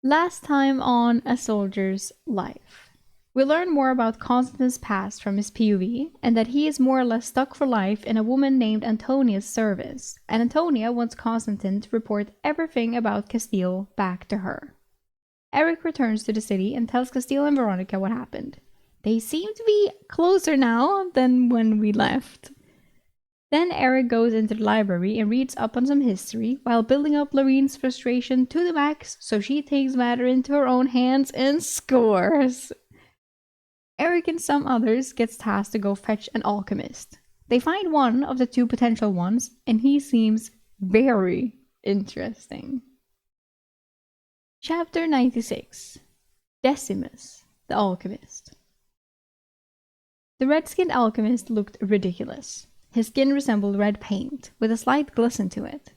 Last time on A Soldier's Life. We learn more about Constantine's past from his POV, and that he is more or less stuck for life in a woman named Antonia's service, and Antonia wants Constantine to report everything about Castile back to her. Eric returns to the city and tells Castile and Veronica what happened. They seem to be closer now than when we left. Then Eric goes into the library and reads up on some history while building up Lorene's frustration to the max, so she takes matter into her own hands and scores. Eric and some others gets tasked to go fetch an alchemist. They find one of the two potential ones, and he seems very interesting. Chapter 96. Decimus, the alchemist. The red-skinned alchemist looked ridiculous. His skin resembled red paint, with a slight glisten to it.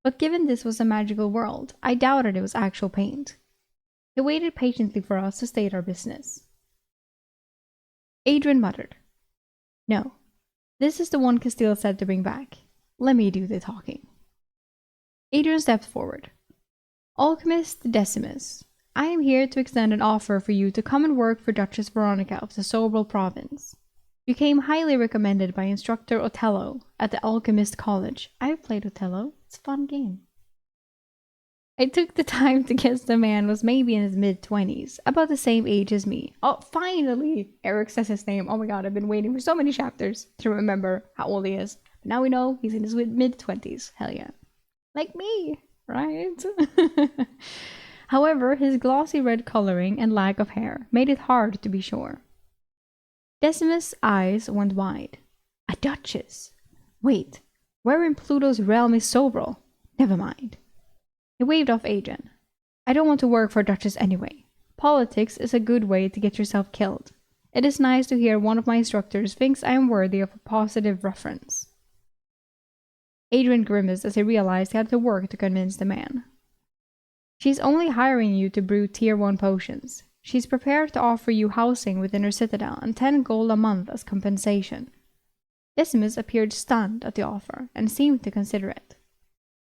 But given this was a magical world, I doubted it was actual paint. He waited patiently for us to state our business. Adrian muttered, "No, this is the one Castile said to bring back. Let me do the talking." Adrian stepped forward. "Alchemist Decimus, I am here to extend an offer for you to come and work for Duchess Veronica of the Sobral province. You came highly recommended by instructor Otello at the Alchemist College. I've played Otello. It's a fun game. I took the time to guess the man was maybe in his mid-20s, about the same age as me. Oh, finally! Eric says his name. Oh my god, I've been waiting for so many chapters to remember how old he is. But now we know he's in his mid-20s. Hell yeah. Like me, right? However, his glossy red coloring and lack of hair made it hard to be sure. Decimus' eyes went wide. A duchess? Wait, where in Pluto's realm is Sobral? Never mind. He waved off Adrian. I don't want to work for a duchess anyway. Politics is a good way to get yourself killed. It is nice to hear one of my instructors thinks I am worthy of a positive reference. Adrian grimaced as he realized he had to work to convince the man. She's only hiring you to brew tier 1 potions. She's prepared to offer you housing within her citadel and 10 gold a month as compensation. Decimus appeared stunned at the offer and seemed to consider it.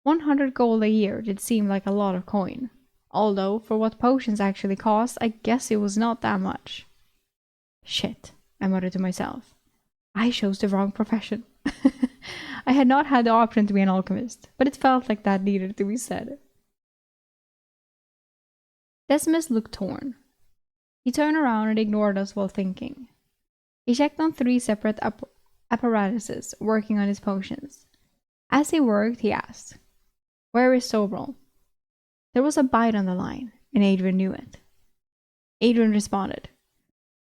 100 gold a year did seem like a lot of coin, although for what potions actually cost, I guess it was not that much. Shit, I muttered to myself. I chose the wrong profession. I had not had the option to be an alchemist, but it felt like that needed to be said. Decimus looked torn. He turned around and ignored us while thinking. He checked on 3 separate apparatuses working on his potions. As he worked, he asked, "Where is Sobral?" There was a bite on the line, and Adrian knew it. Adrian responded,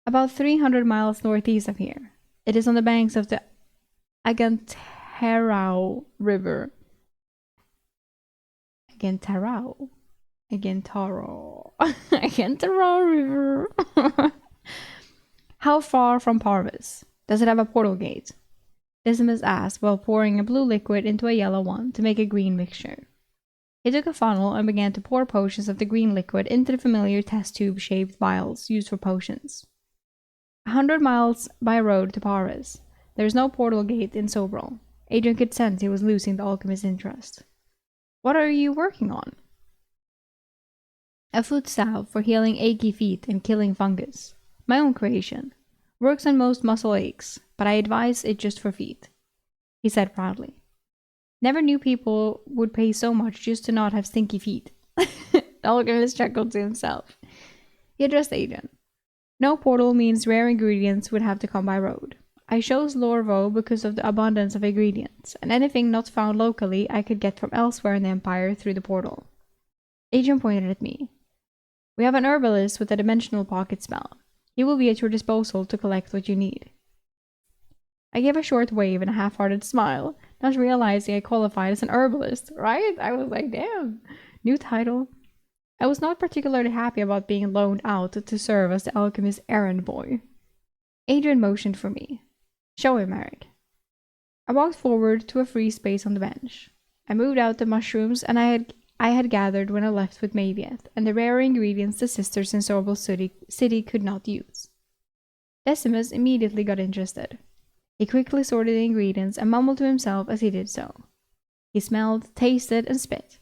"About 300 miles northeast of here. It is on the banks of the Agantarao River." Agantaro River. How far from Parvis? Does it have a portal gate? Decimus asked while pouring a blue liquid into a yellow one to make a green mixture. He took a funnel and began to pour potions of the green liquid into the familiar test tube-shaped vials used for potions. 100 miles by road to Parvis. There is no portal gate in Sobral. Adrian could sense he was losing the alchemist's interest. What are you working on? A foot salve for healing achy feet and killing fungus. My own creation. Works on most muscle aches, but I advise it just for feet," he said proudly. Never knew people would pay so much just to not have stinky feet. The alchemist chuckled to himself. He addressed Adrian. No portal means rare ingredients would have to come by road. I chose Lorvo because of the abundance of ingredients, and anything not found locally I could get from elsewhere in the Empire through the portal. Adrian pointed at me. We have an herbalist with a dimensional pocket spell. He will be at your disposal to collect what you need. I gave a short wave and a half-hearted smile, not realizing I qualified as an herbalist, right? I was like, damn, new title. I was not particularly happy about being loaned out to serve as the alchemist's errand boy. Adrian motioned for me. Show him, Eric. I walked forward to a free space on the bench. I moved out the mushrooms and I had gathered when I left with Mavieth, and the rare ingredients the sisters in Sobral City could not use. Decimus immediately got interested. He quickly sorted the ingredients and mumbled to himself as he did so. He smelled, tasted, and spit.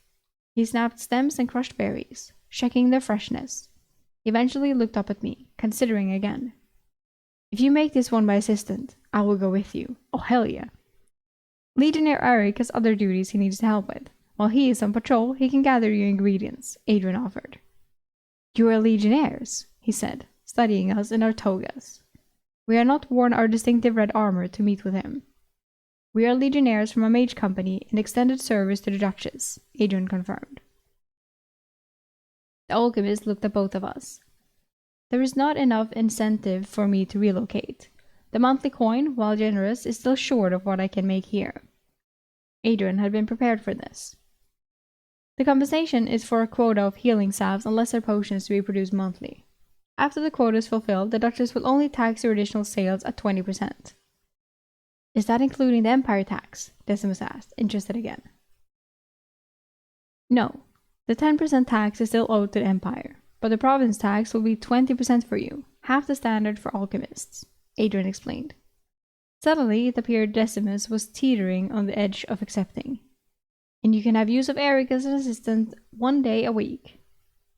He snapped stems and crushed berries, checking their freshness. He eventually looked up at me, considering again. If you make this one my assistant, I will go with you. Oh, hell yeah. Legionnaire Eric has other duties he needs help with. While he is on patrol, he can gather your ingredients, Adrian offered. You are legionnaires, he said, studying us in our togas. We are not worn our distinctive red armor to meet with him. We are legionnaires from a mage company in extended service to the Duchess, Adrian confirmed. The alchemist looked at both of us. There is not enough incentive for me to relocate. The monthly coin, while generous, is still short of what I can make here. Adrian had been prepared for this. The compensation is for a quota of healing salves and lesser potions to be produced monthly. After the quota is fulfilled, the Duchess will only tax your additional sales at 20%. Is that including the Empire tax? Decimus asked, interested again. No. The 10% tax is still owed to the Empire, but the province tax will be 20% for you, half the standard for alchemists, Adrian explained. Suddenly, it appeared Decimus was teetering on the edge of accepting. And you can have use of Eric as an assistant 1 day a week.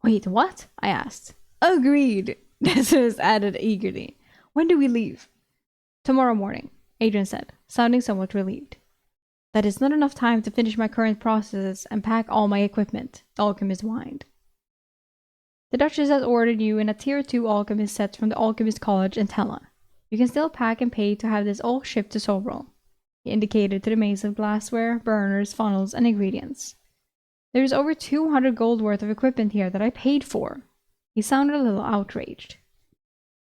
Wait, what? I asked. Agreed, Decimus added eagerly. When do we leave? Tomorrow morning, Adrian said, sounding somewhat relieved. That is not enough time to finish my current processes and pack all my equipment, the alchemist whined. The Duchess has ordered you in a Tier 2 alchemist set from the Alchemist College in Tella. You can still pack and pay to have this all shipped to Sobral. He indicated to the maze of glassware, burners, funnels, and ingredients. There is over 200 gold worth of equipment here that I paid for. He sounded a little outraged.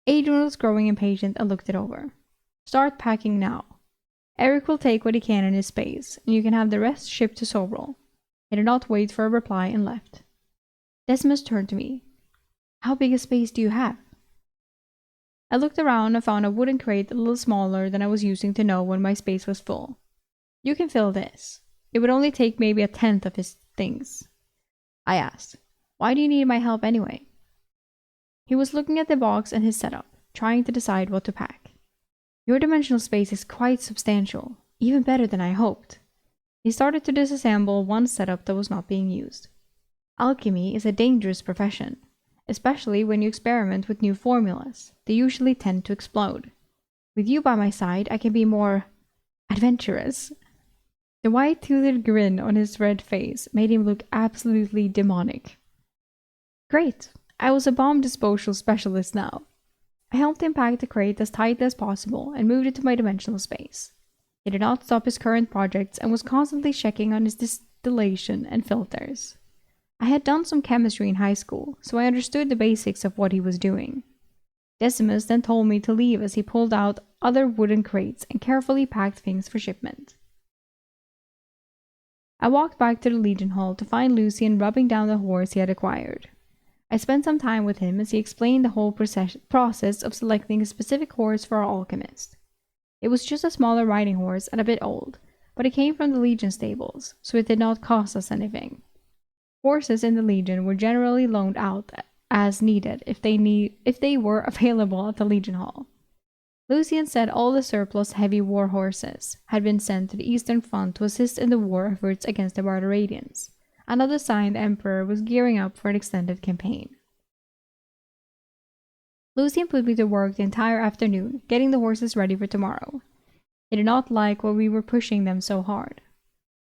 Adrian was growing impatient and looked it over. Start packing now. Eric will take what he can in his space, and you can have the rest shipped to Sobral. He did not wait for a reply and left. Decimus turned to me. How big a space do you have? I looked around and found a wooden crate a little smaller than I was using to know when my space was full. You can fill this. It would only take maybe a tenth of his things. I asked, why do you need my help anyway? He was looking at the box and his setup, trying to decide what to pack. Your dimensional space is quite substantial, even better than I hoped. He started to disassemble one setup that was not being used. Alchemy is a dangerous profession, especially when you experiment with new formulas. They usually tend to explode. With you by my side, I can be more adventurous. The white-toothed grin on his red face made him look absolutely demonic. Great, I was a bomb disposal specialist now. I helped him pack the crate as tightly as possible and moved it to my dimensional space. He did not stop his current projects and was constantly checking on his distillation and filters. I had done some chemistry in high school, so I understood the basics of what he was doing. Decimus then told me to leave as he pulled out other wooden crates and carefully packed things for shipment. I walked back to the Legion Hall to find Lucian rubbing down the horse he had acquired. I spent some time with him as he explained the whole process of selecting a specific horse for our alchemist. It was just a smaller riding horse and a bit old, but it came from the Legion stables, so it did not cost us anything. Horses in the Legion were generally loaned out as needed if they were available at the Legion Hall. Lucian said all the surplus heavy war horses had been sent to the Eastern Front to assist in the war efforts against the Barbaradians, another sign the Emperor was gearing up for an extended campaign. Lucian put me to work the entire afternoon, getting the horses ready for tomorrow. He did not like why we were pushing them so hard.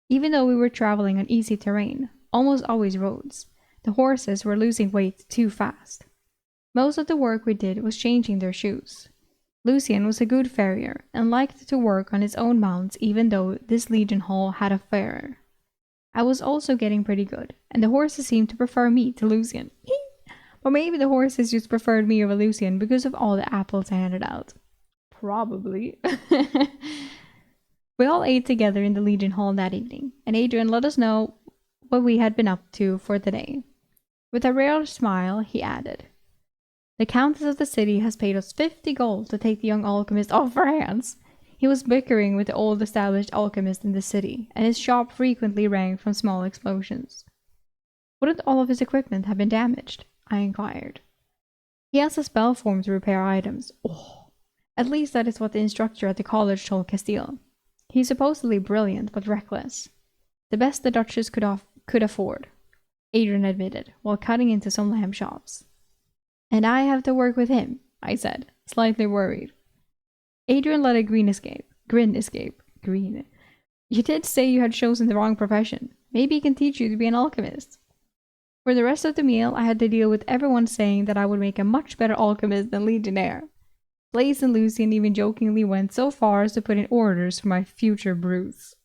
Even though we were traveling on easy terrain, almost always roads, the horses were losing weight too fast. Most of the work we did was changing their shoes. Lucian was a good farrier and liked to work on his own mounts even though this Legion Hall had a farrier. I was also getting pretty good, and the horses seemed to prefer me to Lucian. But maybe the horses just preferred me over Lucian because of all the apples I handed out. Probably. We all ate together in the Legion Hall that evening, and Adrian let us know what we had been up to for the day. With a rare smile, he added, The Countess of the city has paid us 50 gold to take the young alchemist off our hands. He was bickering with the old established alchemist in the city, and his shop frequently rang from small explosions. Wouldn't all of his equipment have been damaged? I inquired. He has a spell form to repair items. Oh, at least that is what the instructor at the college told Castile. He's supposedly brilliant, but reckless. The best the Duchess could afford. Adrian admitted, while cutting into some lamb chops. And I have to work with him, I said, slightly worried. Adrian let a grin escape. Green. You did say you had chosen the wrong profession. Maybe he can teach you to be an alchemist. For the rest of the meal, I had to deal with everyone saying that I would make a much better alchemist than Legionnaire. Blaze and Lucian even jokingly went so far as to put in orders for my future brews.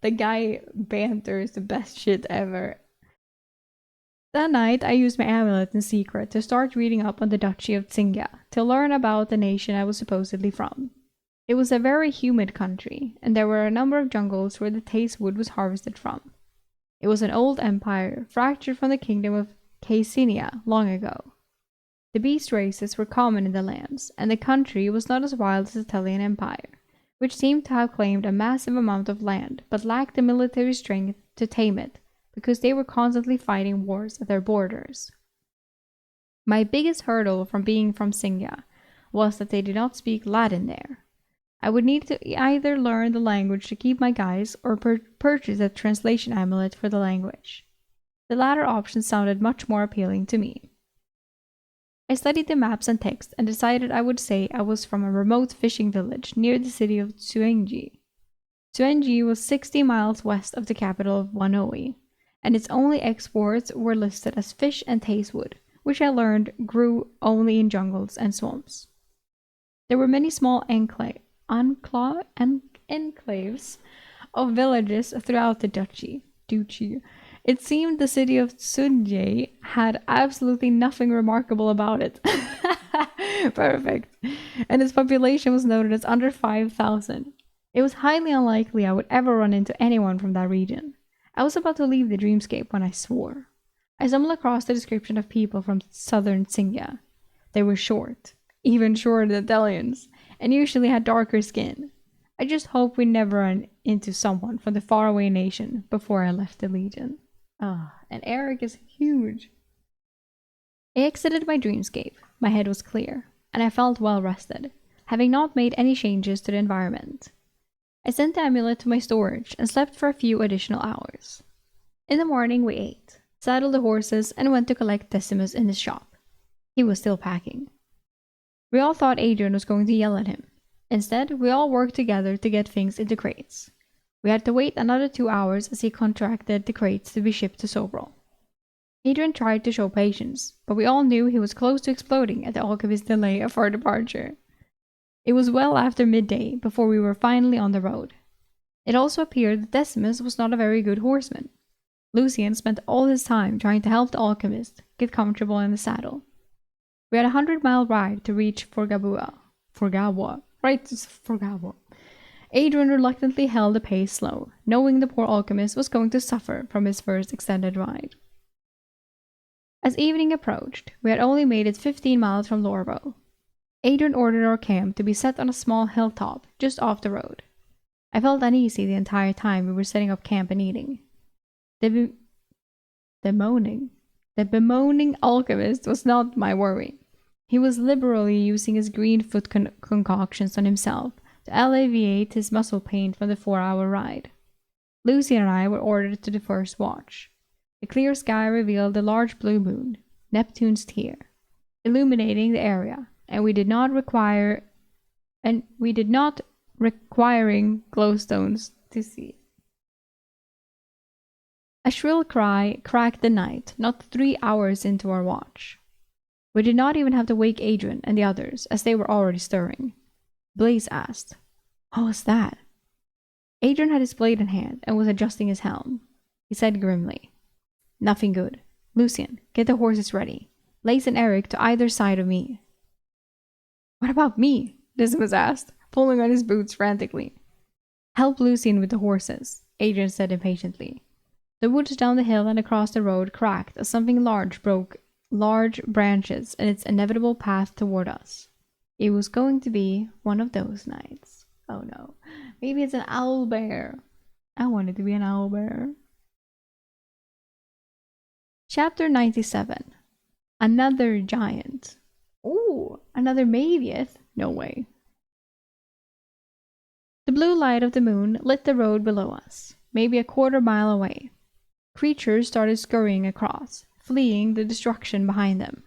The guy banter is the best shit ever. That night, I used my amulet in secret to start reading up on the Duchy of Tsinga to learn about the nation I was supposedly from. It was a very humid country, and there were a number of jungles where the taste wood was harvested from. It was an old empire, fractured from the kingdom of Caesinia long ago. The beast races were common in the lands, and the country was not as wild as the Italian Empire, which seemed to have claimed a massive amount of land, but lacked the military strength to tame it, because they were constantly fighting wars at their borders. My biggest hurdle from being from Tsinga was that they did not speak Latin there. I would need to either learn the language to keep my guys or purchase a translation amulet for the language. The latter option sounded much more appealing to me. I studied the maps and text and decided I would say I was from a remote fishing village near the city of Tsuenji. Tsuenji was 60 miles west of the capital of Wanoe, and its only exports were listed as fish and tastewood, which I learned grew only in jungles and swamps. There were many small enclaves of villages throughout the duchy. It seemed the city of Tsunje had absolutely nothing remarkable about it. Perfect. And its population was noted as under 5,000. It was highly unlikely I would ever run into anyone from that region. I was about to leave the dreamscape when I swore. I stumbled across the description of people from southern Tsinga. They were short, even shorter than Italians, and usually had darker skin. I just hoped we never run into someone from the faraway nation before I left the Legion. And Eric is huge. I exited my dreamscape. My head was clear, and I felt well rested, having not made any changes to the environment. I sent the amulet to my storage and slept for a few additional hours. In the morning we ate, saddled the horses, and went to collect Decimus in his shop. He was still packing. We all thought Adrian was going to yell at him. Instead, we all worked together to get things into crates. We had to wait another 2 hours as he contracted the crates to be shipped to Sobral. Adrian tried to show patience, but we all knew he was close to exploding at the alchemist's delay of our departure. It was well after midday before we were finally on the road. It also appeared that Decimus was not a very good horseman. Lucian spent all his time trying to help the alchemist get comfortable in the saddle. We had a 100-mile ride to reach Forgawa. Adrian reluctantly held the pace slow, knowing the poor alchemist was going to suffer from his first extended ride. As evening approached, we had only made it 15 miles from Lorvo. Adrian ordered our camp to be set on a small hilltop just off the road. I felt uneasy the entire time we were setting up camp and eating. The bemoaning alchemist was not my worry. He was liberally using his green foot concoctions on himself to alleviate his muscle pain from the 4-hour ride. Lucy and I were ordered to the first watch. The clear sky revealed the large blue moon, Neptune's tear, illuminating the area, and we did not requiring glowstones to see. A shrill cry cracked the night not 3 hours into our watch. We did not even have to wake Adrian and the others, as they were already stirring. Blaze asked, "What was that?" Adrian had his blade in hand and was adjusting his helm. He said grimly, "Nothing good. Lucian, get the horses ready. Blaze and Eric to either side of me." "What about me?" Decimus asked, pulling on his boots frantically. "Help Lucian with the horses," Adrian said impatiently. The woods down the hill and across the road cracked as something large broke large branches in its inevitable path toward us. It was going to be one of those nights. Oh no. Maybe it's an owlbear. I want it to be an owlbear. Chapter 97. Another giant. Ooh, another Mavieth? No way. The blue light of the moon lit the road below us. maybe a quarter-mile away. Creatures started scurrying across, fleeing the destruction behind them.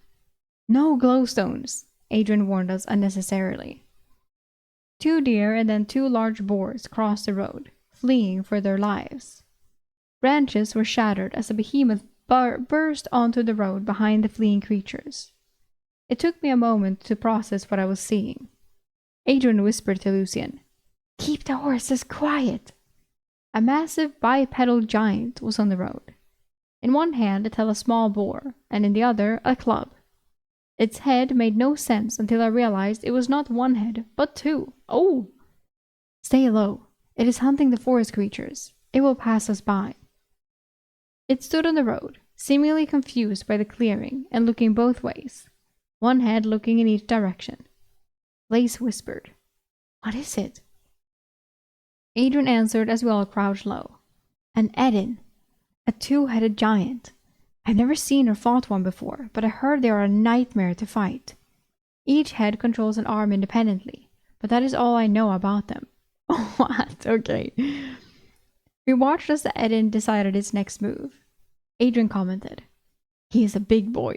No glowstones, Adrian warned us unnecessarily. 2 deer and then 2 large boars crossed the road, fleeing for their lives. Branches were shattered as a behemoth burst onto the road behind the fleeing creatures. It took me a moment to process what I was seeing. Adrian whispered to Lucian, "Keep the horses quiet." A massive bipedal giant was on the road. In one hand it held a small boar, and in the other a club. Its head made no sense until I realized it was not 1 head, but 2. Oh! "Stay low. It is hunting the forest creatures. It will pass us by." It stood on the road, seemingly confused by the clearing and looking both ways, 1 head looking in each direction. Blaze whispered, "What is it?" Adrian answered as we all crouched low. "An Edin. A 2-headed giant. I've never seen or fought one before, but I heard they are a nightmare to fight. Each head controls an arm independently, but that is all I know about them." What? Okay. We watched as the Edin decided its next move. Adrian commented, "He is a big boy.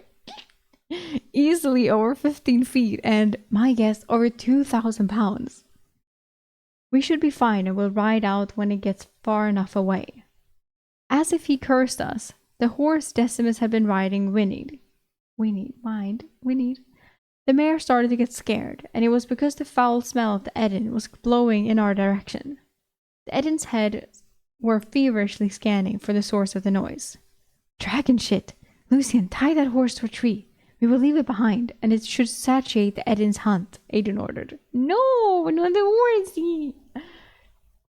Easily over 15 feet and, my guess, over 2,000 pounds. We should be fine and we'll ride out when it gets far enough away." As if he cursed us, the horse Decimus had been riding whinnied. The mare started to get scared, and it was because the foul smell of the Edin was blowing in our direction. The Edin's heads were feverishly scanning for the source of the noise. "Dragon shit! Lucian, tie that horse to a tree. We will leave it behind, and it should satiate the Edin's hunt," Adrian ordered. No, not the horsey!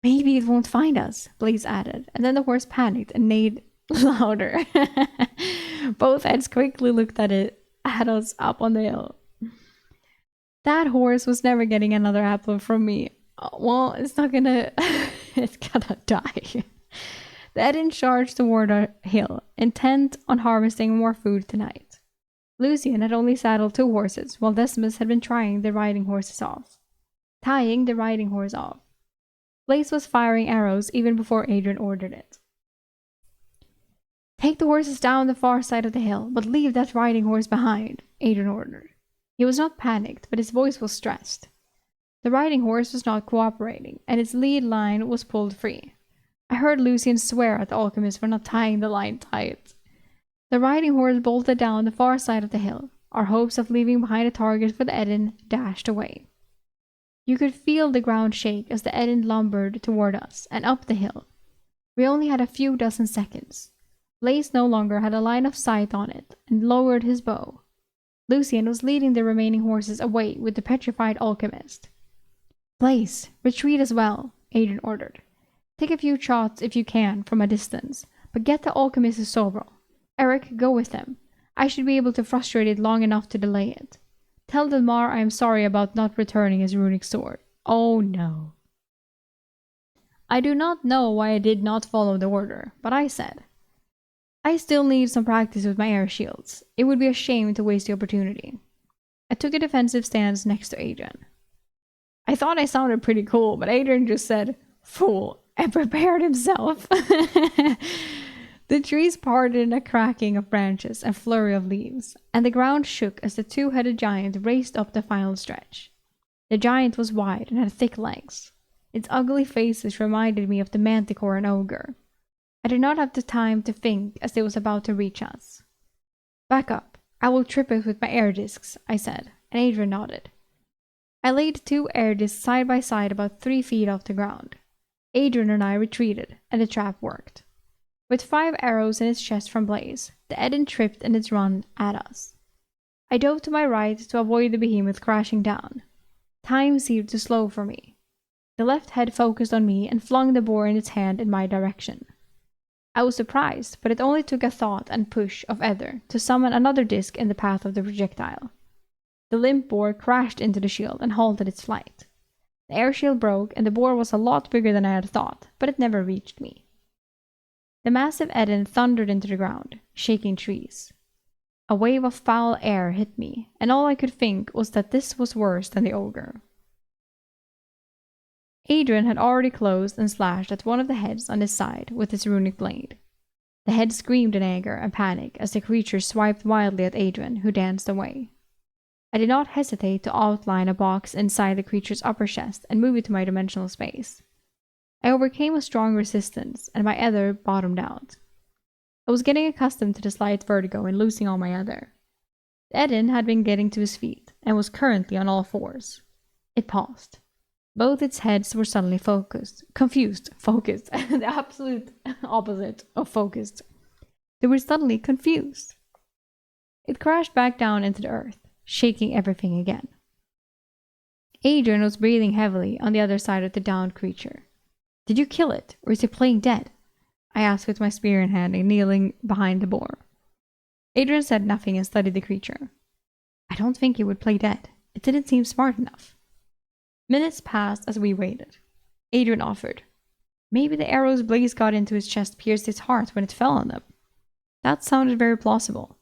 "Maybe it won't find us," Blaze added, and then the horse panicked and neighed louder. Both heads quickly looked at us up on the hill. That horse was never getting another apple from me. Well, it's not gonna... it's gonna die. The Edin charged toward our hill, intent on harvesting more food tonight. Lucian had only saddled 2 horses, while Decimus had been tying the riding horse off. Blaze was firing arrows even before Adrian ordered it. "Take the horses down the far side of the hill, but leave that riding horse behind," Adrian ordered. He was not panicked, but his voice was stressed. The riding horse was not cooperating, and its lead line was pulled free. I heard Lucian swear at the alchemist for not tying the line tight. The riding horse bolted down the far side of the hill. Our hopes of leaving behind a target for the Edin dashed away. You could feel the ground shake as the Edin lumbered toward us and up the hill. We only had a few dozen seconds. Blaze no longer had a line of sight on it and lowered his bow. Lucian was leading the remaining horses away with the petrified alchemist. "Blaze, retreat as well," Adrian ordered. "Take a few shots if you can from a distance, but get the alchemist to Sobral. Eric, go with them. I should be able to frustrate it long enough to delay it. Tell Delmar I am sorry about not returning his runic sword." Oh no. I do not know why I did not follow the order, but I said, "I still need some practice with my air shields. It would be a shame to waste the opportunity." I took a defensive stance next to Adrian. I thought I sounded pretty cool, but Adrian just said, "Fool," and prepared himself. The trees parted in a cracking of branches and flurry of leaves, and the ground shook as the 2-headed giant raced up the final stretch. The giant was wide and had thick legs. Its ugly faces reminded me of the manticore and ogre. I did not have the time to think as it was about to reach us. "Back up. I will trip it with my air discs," I said, and Adrian nodded. I laid 2 air discs side by side about 3 feet off the ground. Adrian and I retreated, and the trap worked. With 5 arrows in its chest from Blaze, the Edin tripped in its run at us. I dove to my right to avoid the behemoth crashing down. Time seemed to slow for me. The left head focused on me and flung the boar in its hand in my direction. I was surprised, but it only took a thought and push of Ether to summon another disc in the path of the projectile. The limp boar crashed into the shield and halted its flight. The air shield broke, and the boar was a lot bigger than I had thought, but it never reached me. The massive Edin thundered into the ground, shaking trees. A wave of foul air hit me, and all I could think was that this was worse than the ogre. Adrian had already closed and slashed at one of the heads on his side with his runic blade. The head screamed in anger and panic as the creature swiped wildly at Adrian, who danced away. I did not hesitate to outline a box inside the creature's upper chest and move it to my dimensional space. I overcame a strong resistance, and my ether bottomed out. I was getting accustomed to the slight vertigo and losing all my ether. The Edin had been getting to his feet, and was currently on all fours. It paused. Both its heads were suddenly focused. The absolute opposite of focused. They were suddenly confused. It crashed back down into the earth, shaking everything again. Adrian was breathing heavily on the other side of the downed creature. "Did you kill it, or is it playing dead?" I asked with my spear in hand and kneeling behind the boar. Adrian said nothing and studied the creature. "I don't think it would play dead. It didn't seem smart enough." Minutes passed as we waited. Adrian offered. "Maybe the arrow's blaze got into his chest, pierced his heart when it fell on them." That sounded very plausible.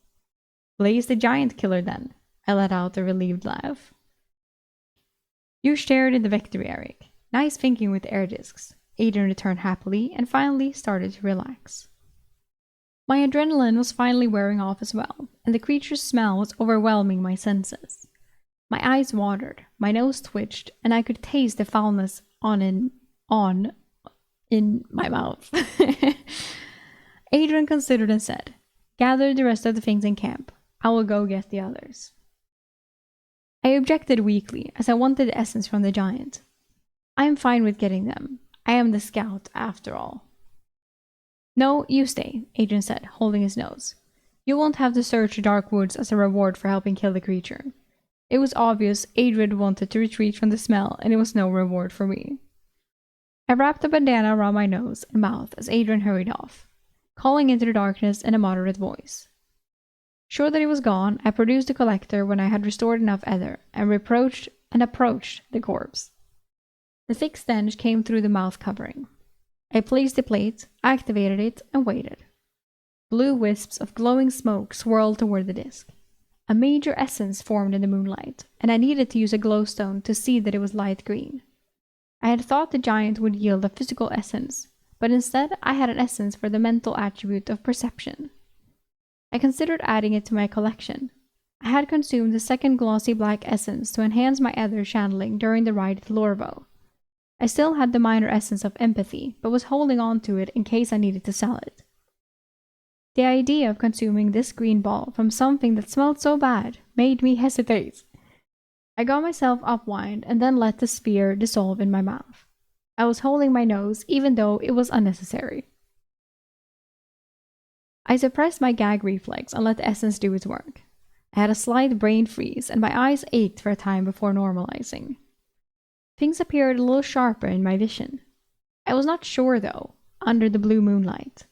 "Blaze the giant killer then." I let out a relieved laugh. "You shared in the victory, Eric. Nice thinking with air discs." Adrian returned happily and finally started to relax. My adrenaline was finally wearing off as well, and the creature's smell was overwhelming my senses. My eyes watered, my nose twitched, and I could taste the foulness in my mouth. Adrian considered and said, "Gather the rest of the things in camp. I will go get the others." I objected weakly, as I wanted the essence from the giant. "I am fine with getting them. I am the scout, after all." "No, you stay," Adrian said, holding his nose. "You won't have to search the dark woods as a reward for helping kill the creature." It was obvious Adrian wanted to retreat from the smell, and it was no reward for me. I wrapped a bandana around my nose and mouth as Adrian hurried off, calling into the darkness in a moderate voice. Sure that he was gone, I produced the collector when I had restored enough ether, and approached the corpse. The thick stench came through the mouth covering. I placed the plate, activated it, and waited. Blue wisps of glowing smoke swirled toward the disc. A major essence formed in the moonlight, and I needed to use a glowstone to see that it was light green. I had thought the giant would yield a physical essence, but instead I had an essence for the mental attribute of perception. I considered adding it to my collection. I had consumed the second glossy black essence to enhance my ether channeling during the ride to Lorvo. I still had the minor essence of empathy, but was holding on to it in case I needed to sell it. The idea of consuming this green ball from something that smelled so bad made me hesitate. I got myself upwind and then let the spear dissolve in my mouth. I was holding my nose even though it was unnecessary. I suppressed my gag reflex and let the essence do its work. I had a slight brain freeze and my eyes ached for a time before normalizing. Things appeared a little sharper in my vision. I was not sure though, under the blue moonlight.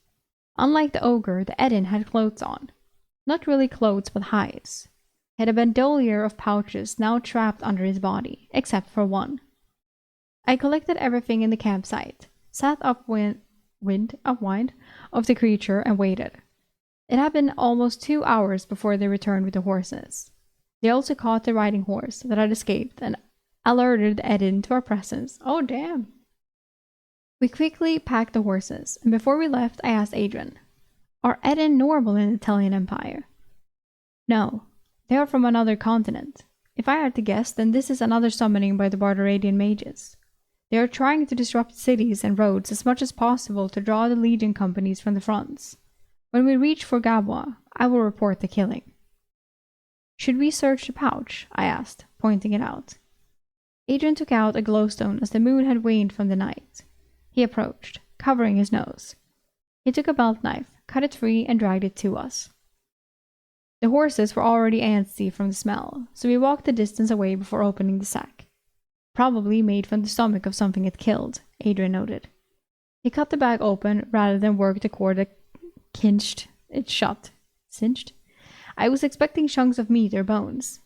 Unlike the ogre, the Edin had clothes on. Not really clothes, but hides. He had a bandolier of pouches now trapped under his body, except for one. I collected everything in the campsite, sat upwind of the creature and waited. It had been almost 2 hours before they returned with the horses. They also caught the riding horse that had escaped and alerted the Edin to our presence. Oh, damn. We quickly packed the horses, and before we left, I asked Adrian, "Are Edin normal in the Italian Empire?" "No, they are from another continent. If I had to guess, then this is another summoning by the Barbaradian mages. They are trying to disrupt cities and roads as much as possible to draw the legion companies from the fronts. When we reach Forgabwa, I will report the killing." "Should we search the pouch?" I asked, pointing it out. Adrian took out a glowstone as the moon had waned from the night. He approached, covering his nose. He took a belt knife, cut it free, and dragged it to us. The horses were already antsy from the smell, so we walked the distance away before opening the sack. "Probably made from the stomach of something it killed," Adrian noted. He cut the bag open rather than work the cord that cinched it shut. Cinched? I was expecting chunks of meat or bones.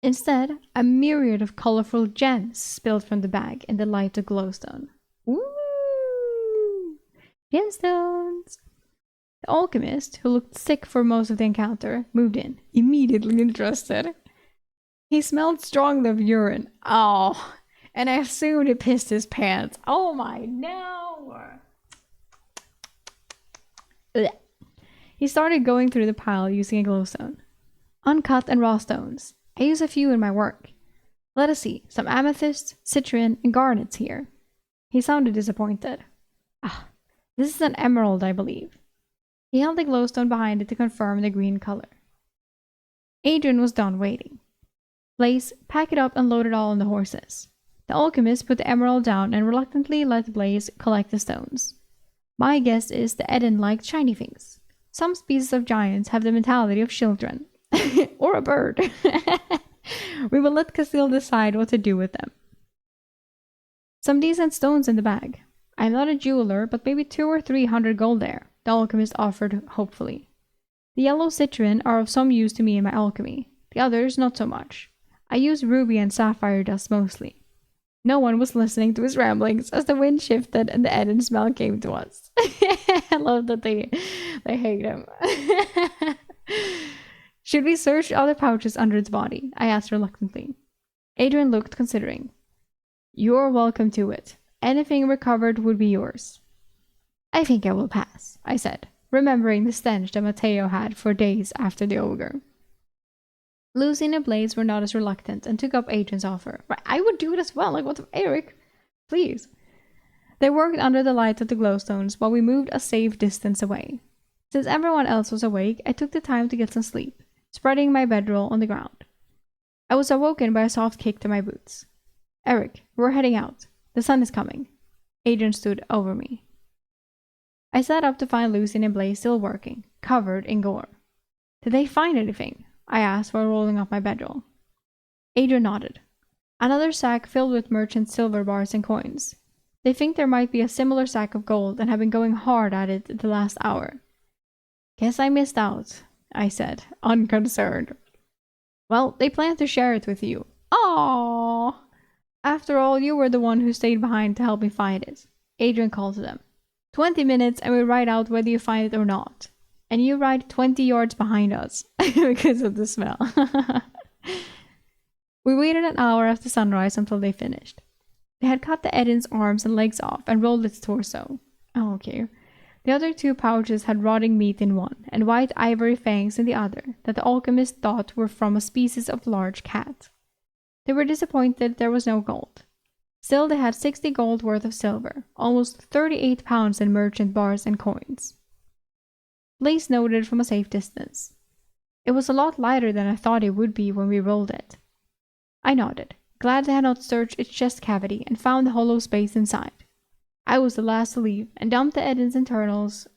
Instead, a myriad of colorful gems spilled from the bag in the light of glowstone. Ooh! Gemstones! The alchemist, who looked sick for most of the encounter, moved in, immediately interested. He smelled strongly of urine. Oh, and I assumed he pissed his pants. Oh my, no! Ugh. He started going through the pile using a glowstone. Uncut and raw stones. I use a few in my work. Let us see, some amethysts, citrine, and garnets here. He sounded disappointed. Ah, this is an emerald, I believe. He held the glowstone behind it to confirm the green color. Adrian was done waiting. Blaze, pack it up and load it all on the horses. The alchemist put the emerald down and reluctantly let Blaze collect the stones. My guess is the Eden liked shiny things. Some species of giants have the mentality of children. Or a bird. We will let Castile decide what to do with them. Some decent stones in the bag. I'm not a jeweler, but maybe 200 or 300 gold there, the alchemist offered hopefully. The yellow citrine are of some use to me in my alchemy. The others, not so much. I use ruby and sapphire dust mostly. No one was listening to his ramblings as the wind shifted and the Eden smell came to us. I love that they hate him. Should we search other pouches under its body? I asked reluctantly. Adrian looked, considering. You're welcome to it. Anything recovered would be yours. I think I will pass, I said, remembering the stench that Matteo had for days after the ogre. Lucy and Blaze were not as reluctant and took up Adrian's offer. I would do it as well, like what if Eric? Please. They worked under the light of the glowstones while we moved a safe distance away. Since everyone else was awake, I took the time to get some sleep, spreading my bedroll on the ground. I was awoken by a soft kick to my boots. Eric, we're heading out. The sun is coming. Adrian stood over me. I sat up to find Lucy and Blaze still working, covered in gore. Did they find anything? I asked while rolling up my bedroll. Adrian nodded. Another sack filled with merchant silver bars and coins. They think there might be a similar sack of gold and have been going hard at it the last hour. Guess I missed out, I said, unconcerned. Well, they plan to share it with you. Aww! After all, you were the one who stayed behind to help me find it. Adrian called to them. 20 minutes and we ride out whether you find it or not. And you ride 20 yards behind us because of the smell. We waited an hour after sunrise until they finished. They had cut the Eden's arms and legs off and rolled its torso. Oh, okay. The other two pouches had rotting meat in one and white ivory fangs in the other that the alchemist thought were from a species of large cat. They were disappointed there was no gold. Still, they had 60 gold worth of silver, almost 38 pounds in merchant bars and coins. Blaze noted from a safe distance. It was a lot lighter than I thought it would be when we rolled it. I nodded, glad they had not searched its chest cavity and found the hollow space inside. I was the last to leave and dumped the Eden's internals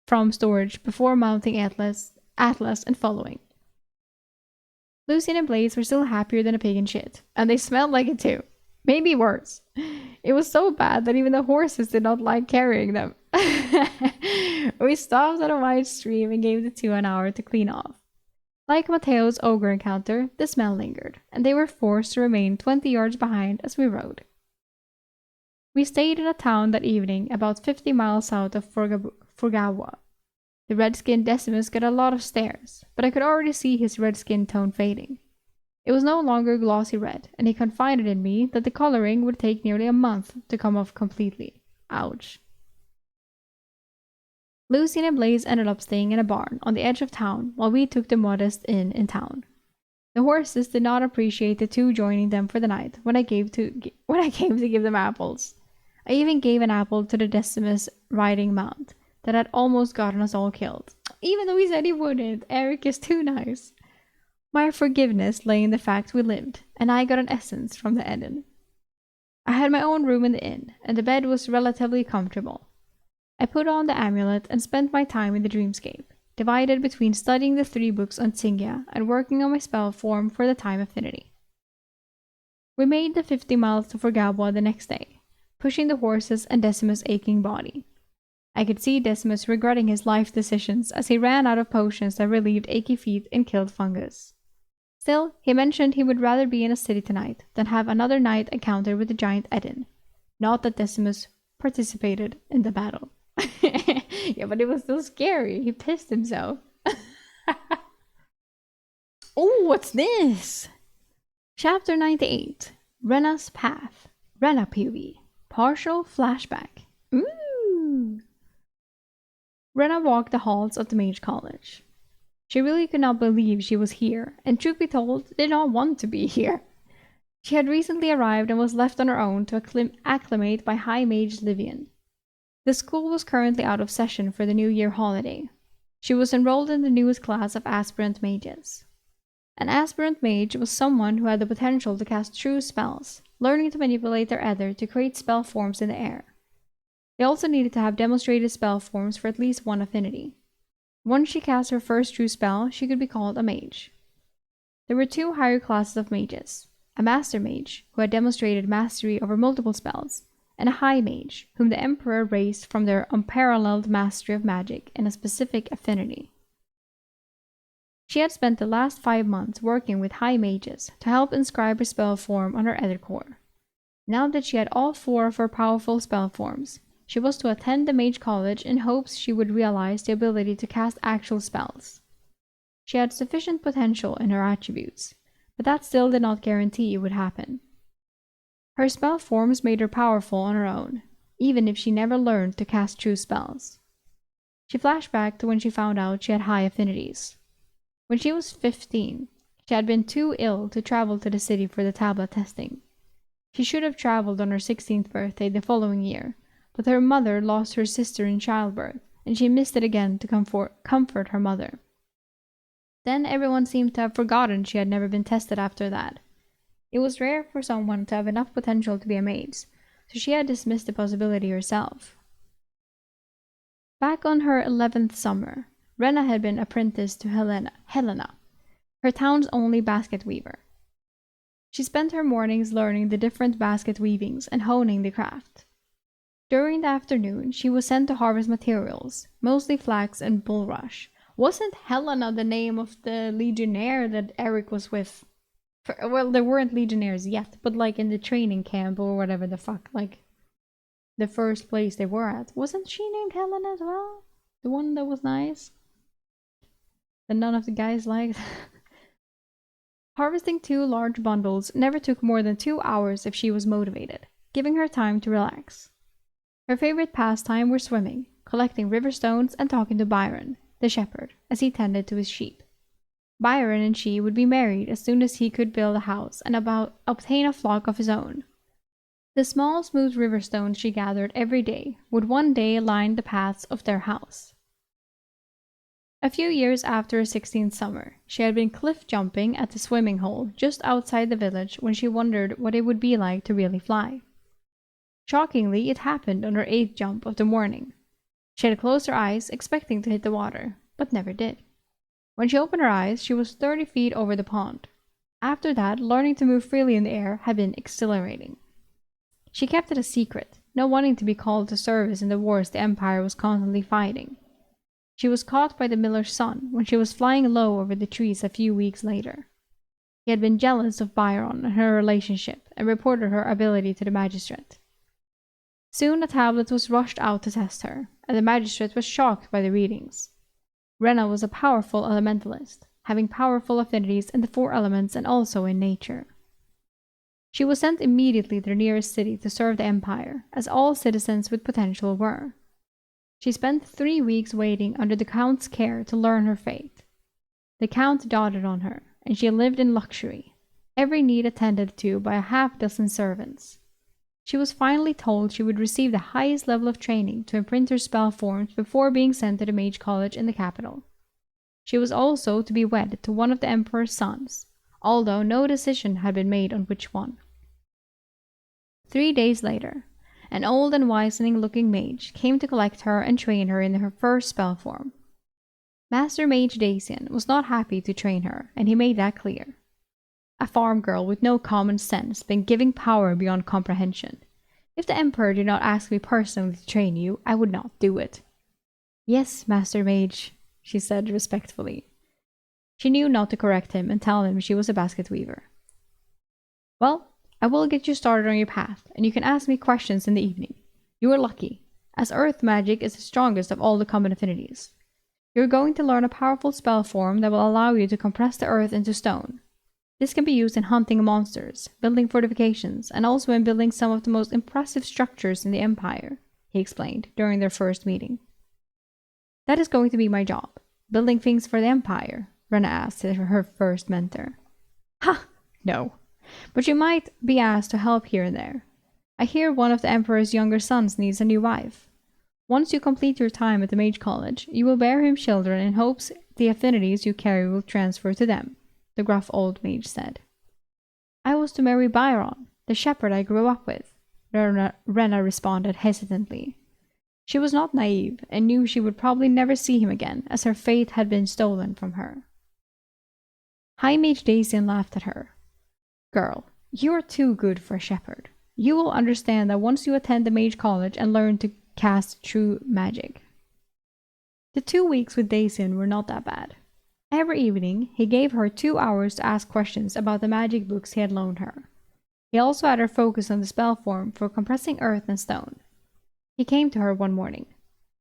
from storage before mounting Atlas and following. Lucy and Blaze were still happier than a pig in shit, and they smelled like it too. Maybe worse. It was so bad that even the horses did not like carrying them. We stopped at a wide stream and gave the two an hour to clean off. Like Matteo's ogre encounter, the smell lingered, and they were forced to remain 20 yards behind as we rode. We stayed in a town that evening about 50 miles south of Furgawa. The red-skinned Decimus got a lot of stares, but I could already see his red-skin tone fading. It was no longer glossy red, and he confided in me that the coloring would take nearly a month to come off completely. Ouch. Lucy and Blaze ended up staying in a barn on the edge of town while we took the modest inn in town. The horses did not appreciate the two joining them for the night when I came to give them apples. I even gave an apple to the Decimus riding mount that had almost gotten us all killed. Even though he said he wouldn't, Eric is too nice. My forgiveness lay in the fact we lived, and I got an essence from the Eden. I had my own room in the inn, and the bed was relatively comfortable. I put on the amulet and spent my time in the dreamscape, divided between studying the 3 books on Tsingya and working on my spell form for the time affinity. We made the 50 miles to Furgawa the next day, pushing the horses and Decimus' aching body. I could see Decimus regretting his life decisions as he ran out of potions that relieved achy feet and killed fungus. Still, he mentioned he would rather be in a city tonight than have another night encounter with the giant Eden. Not that Decimus participated in the battle. Yeah, but it was still scary. He pissed himself. Oh, what's this? Chapter 98, Rena's Path. Rena POV. Partial flashback. Ooh! Rena walked the halls of the Mage College. She really could not believe she was here, and truth be told, did not want to be here. She had recently arrived and was left on her own to acclimate by High Mage Livian. The school was currently out of session for the New Year holiday. She was enrolled in the newest class of aspirant mages. An aspirant mage was someone who had the potential to cast true spells, learning to manipulate their ether to create spell forms in the air. They also needed to have demonstrated spell forms for at least one affinity. Once she cast her first true spell, she could be called a mage. There were two higher classes of mages, a master mage, who had demonstrated mastery over multiple spells, and a high mage, whom the Emperor raised from their unparalleled mastery of magic and a specific affinity. She had spent the last 5 months working with high mages to help inscribe her spell form on her ether core. Now that she had all 4 of her powerful spell forms, she was to attend the Mage College in hopes she would realize the ability to cast actual spells. She had sufficient potential in her attributes, but that still did not guarantee it would happen. Her spell forms made her powerful on her own, even if she never learned to cast true spells. She flashed back to when she found out she had high affinities. When she was 15, she had been too ill to travel to the city for the tablet testing. She should have traveled on her 16th birthday the following year, but her mother lost her sister in childbirth, and she missed it again to comfort her mother. Then everyone seemed to have forgotten she had never been tested after that. It was rare for someone to have enough potential to be a mage, so she had dismissed the possibility herself. Back on her 11th summer, Rena had been apprenticed to Helena, her town's only basket weaver. She spent her mornings learning the different basket weavings and honing the craft. During the afternoon, she was sent to harvest materials, mostly flax and bulrush. Wasn't Helena the name of the legionnaire that Eric was with? Well, there weren't legionnaires yet, but like in the training camp or whatever the fuck, like the first place they were at. Wasn't she named Helena as well? The one that was nice? That none of the guys liked? Harvesting 2 large bundles never took more than 2 hours if she was motivated, giving her time to relax. Her favorite pastime were swimming, collecting river stones, and talking to Byron, the shepherd, as he tended to his sheep. Byron and she would be married as soon as he could build a house and obtain a flock of his own. The small, smooth river stones she gathered every day would one day line the paths of their house. A few years after her 16th summer, she had been cliff jumping at the swimming hole just outside the village when she wondered what it would be like to really fly. Shockingly, it happened on her 8th jump of the morning. She had closed her eyes, expecting to hit the water, but never did. When she opened her eyes, she was 30 feet over the pond. After that, learning to move freely in the air had been exhilarating. She kept it a secret, not wanting to be called to service in the wars the Empire was constantly fighting. She was caught by the miller's son when she was flying low over the trees a few weeks later. He had been jealous of Byron and her relationship and reported her ability to the magistrate. Soon a tablet was rushed out to test her, and the magistrate was shocked by the readings. Rena was a powerful elementalist, having powerful affinities in the 4 elements and also in nature. She was sent immediately to the nearest city to serve the Empire, as all citizens with potential were. She spent 3 weeks waiting under the Count's care to learn her fate. The Count doted on her, and she lived in luxury, every need attended to by a half-dozen servants. She was finally told she would receive the highest level of training to imprint her spell forms before being sent to the Mage College in the capital. She was also to be wed to one of the Emperor's sons, although no decision had been made on which one. 3 days later, an old and wisening-looking mage came to collect her and train her in her first spell form. Master Mage Dacian was not happy to train her, and he made that clear. A farm girl with no common sense been giving power beyond comprehension. If the Emperor did not ask me personally to train you, I would not do it. Yes, Master Mage, she said respectfully. She knew not to correct him and tell him she was a basket weaver. Well, I will get you started on your path, and you can ask me questions in the evening. You are lucky, as earth magic is the strongest of all the common affinities. You're going to learn a powerful spell form that will allow you to compress the earth into stone. This can be used in hunting monsters, building fortifications, and also in building some of the most impressive structures in the Empire, he explained during their first meeting. That is going to be my job, building things for the Empire, Rena asked her first mentor. Ha! No. But you might be asked to help here and there. I hear one of the Emperor's younger sons needs a new wife. Once you complete your time at the Mage College, you will bear him children in hopes the affinities you carry will transfer to them, the gruff old mage said. I was to marry Byron, the shepherd I grew up with, Rena responded hesitantly. She was not naive and knew she would probably never see him again, as her fate had been stolen from her. High Mage Dacian laughed at her. Girl, you are too good for a shepherd. You will understand that once you attend the Mage College and learn to cast true magic. The 2 weeks with Dacian were not that bad. Every evening, he gave her 2 hours to ask questions about the magic books he had loaned her. He also had her focus on the spell form for compressing earth and stone. He came to her one morning.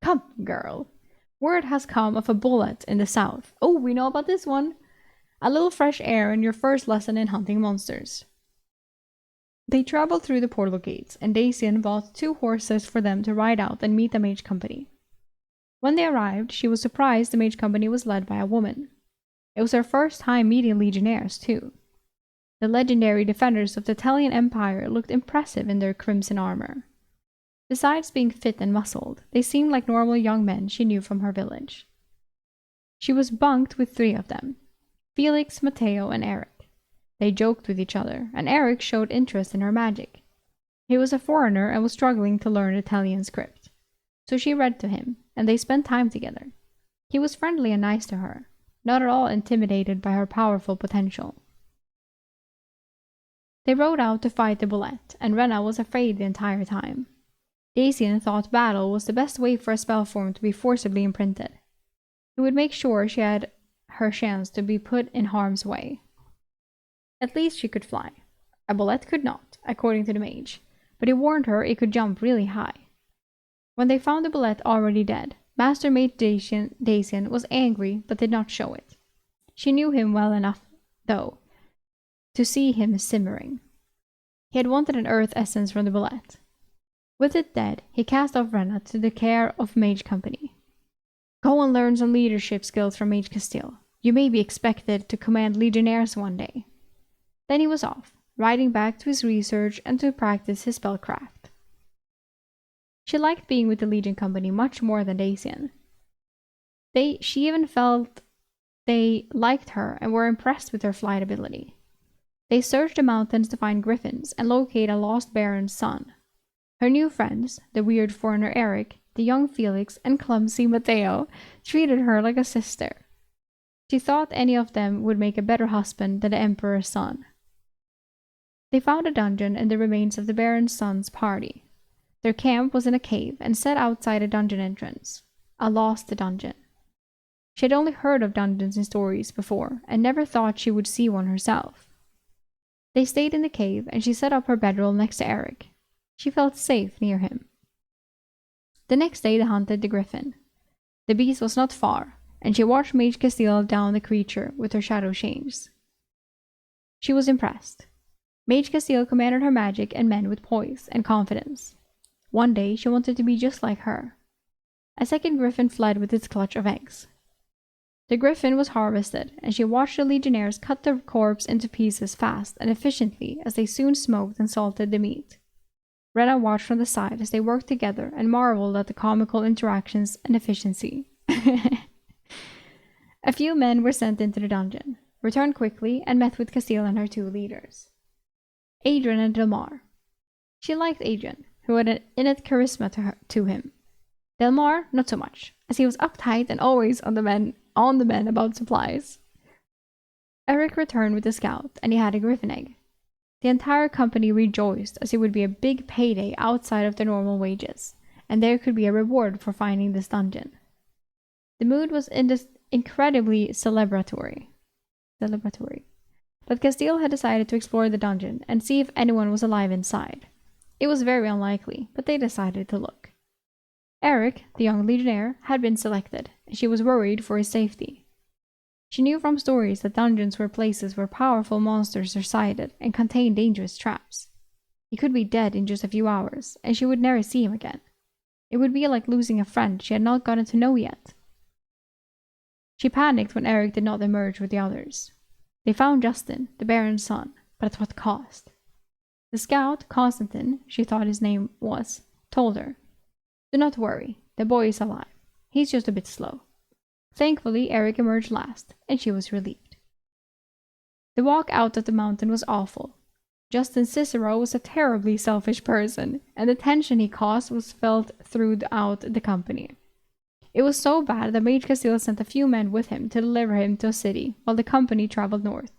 Come, girl. Word has come of a bullet in the south. Oh, we know about this one. A little fresh air in your first lesson in hunting monsters. They traveled through the portal gates, and Dacian bought 2 horses for them to ride out and meet the mage company. When they arrived, she was surprised the mage company was led by a woman. It was her first time meeting legionnaires, too. The legendary defenders of the Telian Empire looked impressive in their crimson armor. Besides being fit and muscled, they seemed like normal young men she knew from her village. She was bunked with 3 of them, Felix, Matteo, and Eric. They joked with each other, and Eric showed interest in her magic. He was a foreigner and was struggling to learn Italian script, so she read to him, and they spent time together. He was friendly and nice to her, not at all intimidated by her powerful potential. They rode out to fight the bullet, and Rena was afraid the entire time. Dacian thought battle was the best way for a spell form to be forcibly imprinted. He would make sure she had her chance to be put in harm's way. At least she could fly. A bullet could not, according to the mage, but he warned her it could jump really high. When they found the bullet already dead, Master Mage Dacian was angry but did not show it. She knew him well enough, though, to see him simmering. He had wanted an earth essence from the bullet. With it dead, he cast off Rena to the care of Mage Company. Go and learn some leadership skills from Mage Castile. You may be expected to command legionnaires one day. Then he was off, riding back to his research and to practice his spellcraft. She liked being with the Legion Company much more than Dacian. She even felt they liked her and were impressed with her flight ability. They searched the mountains to find griffins and locate a lost baron's son. Her new friends, the weird foreigner Eric, the young Felix, and clumsy Matteo, treated her like a sister. She thought any of them would make a better husband than the Emperor's son. They found a dungeon and the remains of the baron's son's party. Their camp was in a cave and set outside a dungeon entrance. A lost dungeon. She had only heard of dungeons in stories before and never thought she would see one herself. They stayed in the cave and she set up her bedroll next to Eric. She felt safe near him. The next day they hunted the griffin. The beast was not far, and she watched Mage Castile down the creature with her shadow chains. She was impressed. Mage Castile commanded her magic and men with poise and confidence. One day she wanted to be just like her. A second griffin fled with its clutch of eggs. The griffin was harvested, and she watched the legionnaires cut the corpse into pieces fast and efficiently as they soon smoked and salted the meat. Rena watched from the side as they worked together and marveled at the comical interactions and efficiency. A few men were sent into the dungeon, returned quickly, and met with Castile and her 2 leaders. Adrian and Delmar. She liked Adrian, who had an innate charisma to him. Delmar, not so much, as he was uptight and always on the men about supplies. Eric returned with the scout, and he had a griffin egg. The entire company rejoiced as it would be a big payday outside of the normal wages, and there could be a reward for finding this dungeon. The mood was incredibly celebratory. But Castile had decided to explore the dungeon and see if anyone was alive inside. It was very unlikely, but they decided to look. Eric, the young legionnaire, had been selected, and she was worried for his safety. She knew from stories that dungeons were places where powerful monsters resided and contained dangerous traps. He could be dead in just a few hours, and she would never see him again. It would be like losing a friend she had not gotten to know yet. She panicked when Eric did not emerge with the others. They found Justin, the Baron's son, but at what cost? The scout, Constantine, she thought his name was, told her, "Do not worry, the boy is alive. He's just a bit slow." Thankfully, Eric emerged last, and she was relieved. The walk out of the mountain was awful. Justin Cicero was a terribly selfish person, and the tension he caused was felt throughout the company. It was so bad that Mage Castile sent a few men with him to deliver him to a city while the company traveled north.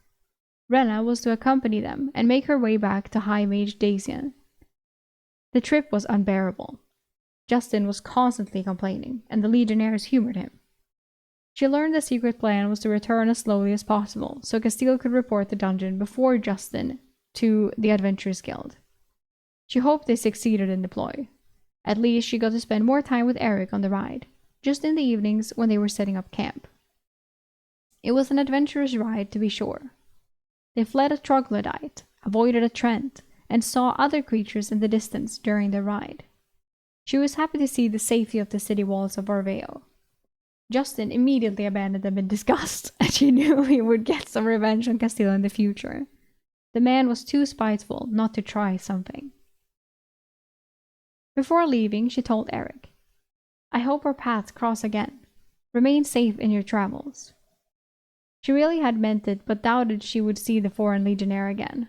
Rena was to accompany them and make her way back to High Mage Dacian. The trip was unbearable. Justin was constantly complaining, and the Legionnaires humored him. She learned the secret plan was to return as slowly as possible, so Castile could report the dungeon before Justin to the Adventurers Guild. She hoped they succeeded in the ploy. At least she got to spend more time with Eric on the ride, just in the evenings when they were setting up camp. It was an adventurous ride, to be sure. They fled a troglodyte, avoided a trent, and saw other creatures in the distance during their ride. She was happy to see the safety of the city walls of Orveo. Justin immediately abandoned them in disgust, and she knew he would get some revenge on Castile in the future. The man was too spiteful not to try something. Before leaving, she told Eric, "I hope our paths cross again. Remain safe in your travels." She really had meant it, but doubted she would see the foreign legionnaire again.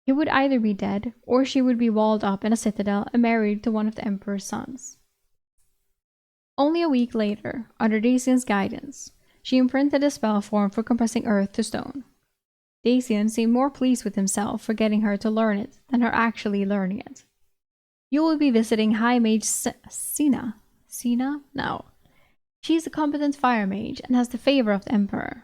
He would either be dead, or she would be walled up in a citadel and married to one of the Emperor's sons. Only a week later, under Dacian's guidance, she imprinted a spell form for compressing earth to stone. Dacian seemed more pleased with himself for getting her to learn it than her actually learning it. "You will be visiting High Mage Sina. Sina? No. She's a competent fire mage and has the favor of the Emperor.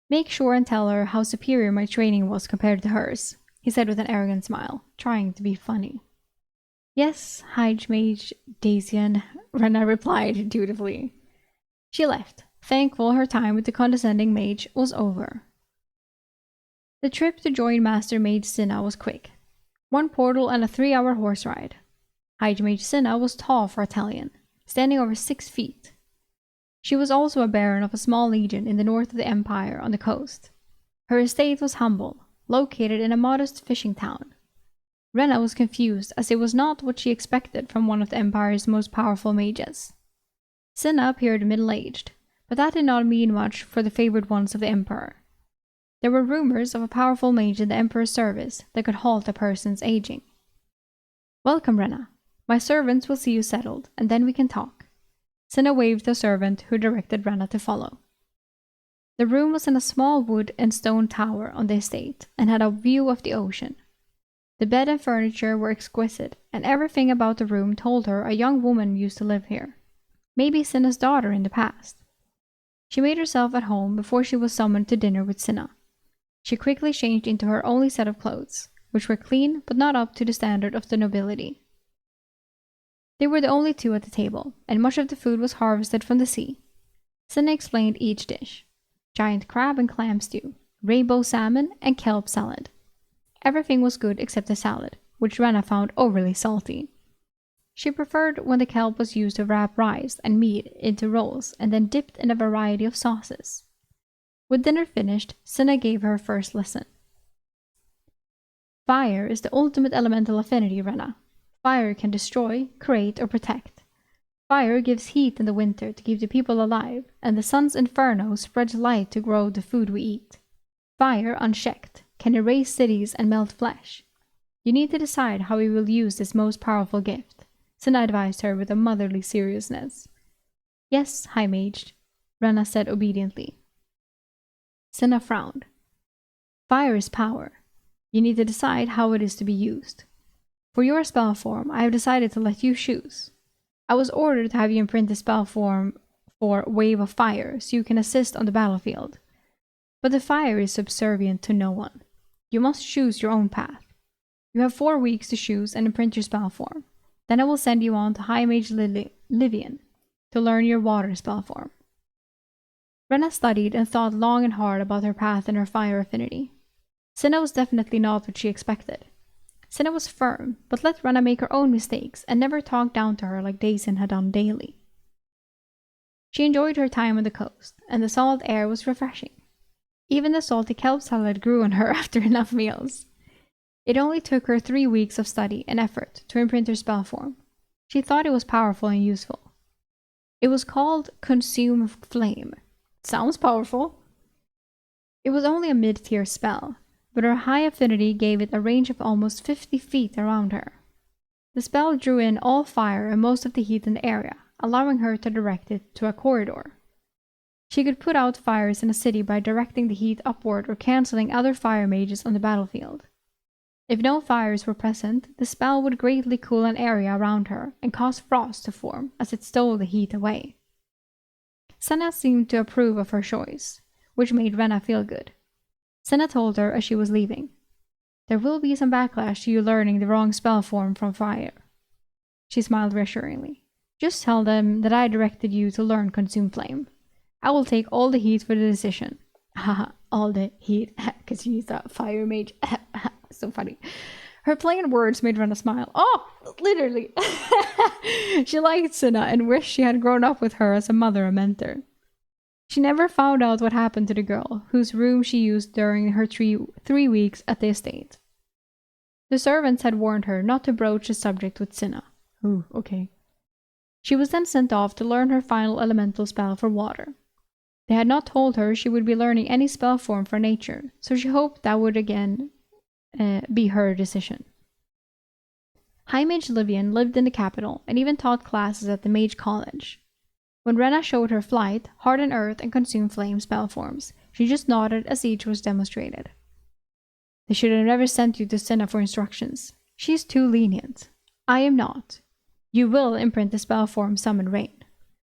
Make sure and tell her how superior my training was compared to hers," he said with an arrogant smile, trying to be funny. "Yes, High Mage Dacian," Rena replied dutifully. She left, thankful her time with the condescending mage was over. The trip to join Master Mage Cinna was quick. 1 portal and a 3-hour horse ride. High Mage Cinna was tall for Italian, standing over 6 feet. She was also a baron of a small legion in the north of the empire on the coast. Her estate was humble, located in a modest fishing town. Rena was confused, as it was not what she expected from one of the empire's most powerful mages. Cinna appeared middle-aged, but that did not mean much for the favored ones of the emperor. There were rumors of a powerful mage in the emperor's service that could halt a person's aging. "Welcome, Rena. My servants will see you settled, and then we can talk." Cinna waved to a servant who directed Rena to follow. The room was in a small wood and stone tower on the estate, and had a view of the ocean. The bed and furniture were exquisite, and everything about the room told her a young woman used to live here. Maybe Cinna's daughter in the past. She made herself at home before she was summoned to dinner with Cinna. She quickly changed into her only set of clothes, which were clean but not up to the standard of the nobility. They were the only two at the table, and much of the food was harvested from the sea. Cinna explained each dish: giant crab and clam stew, rainbow salmon, and kelp salad. Everything was good except the salad, which Rena found overly salty. She preferred when the kelp was used to wrap rice and meat into rolls and then dipped in a variety of sauces. With dinner finished, Cinna gave her first lesson. "Fire is the ultimate elemental affinity, Rena. Fire can destroy, create, or protect. Fire gives heat in the winter to keep the people alive, and the sun's inferno spreads light to grow the food we eat. Fire, unchecked, can erase cities and melt flesh. You need to decide how we will use this most powerful gift," Cinna advised her with a motherly seriousness. "Yes, High Mage," Rena said obediently. Cinna frowned. "Fire is power. You need to decide how it is to be used. For your spell form, I have decided to let you choose. I was ordered to have you imprint the spell form for Wave of Fire so you can assist on the battlefield. But the fire is subservient to no one. You must choose your own path. You have 4 weeks to choose and imprint your spell form. Then I will send you on to High Mage Livian to learn your water spell form." Rena studied and thought long and hard about her path and her fire affinity. Cinna was definitely not what she expected. Cinna was firm, but let Rena make her own mistakes and never talk down to her like Daisy had done daily. She enjoyed her time on the coast, and the salt air was refreshing. Even the salty kelp salad grew on her after enough meals. It only took her 3 weeks of study and effort to imprint her spell form. She thought it was powerful and useful. It was called Consume Flame. Sounds powerful. It was only a mid-tier spell, but her high affinity gave it a range of almost 50 feet around her. The spell drew in all fire and most of the heat in the area, allowing her to direct it to a corridor. She could put out fires in a city by directing the heat upward or canceling other fire mages on the battlefield. If no fires were present, the spell would greatly cool an area around her and cause frost to form as it stole the heat away. Senna seemed to approve of her choice, which made Rena feel good. Senna told her as she was leaving, "There will be some backlash to you learning the wrong spell form from fire." She smiled reassuringly. "Just tell them that I directed you to learn Consume Flame. I will take all the heat for the decision." Haha, all the heat, because she's a fire mage. So funny. Her plain words made Rena smile. Oh, literally. She liked Cinna and wished she had grown up with her as a mother and mentor. She never found out what happened to the girl, whose room she used during her 3 weeks at the estate. The servants had warned her not to broach the subject with Cinna. Ooh, okay. She was then sent off to learn her final elemental spell for water. They had not told her she would be learning any spell form for nature, so she hoped that would again be her decision. High Mage Livian lived in the capital and even taught classes at the Mage College. When Rena showed her Flight, Harden Earth, and Consume Flame spell forms, she just nodded as each was demonstrated. "They should have never sent you to Cinna for instructions. She's too lenient. I am not. You will imprint the spell form Summon Rain.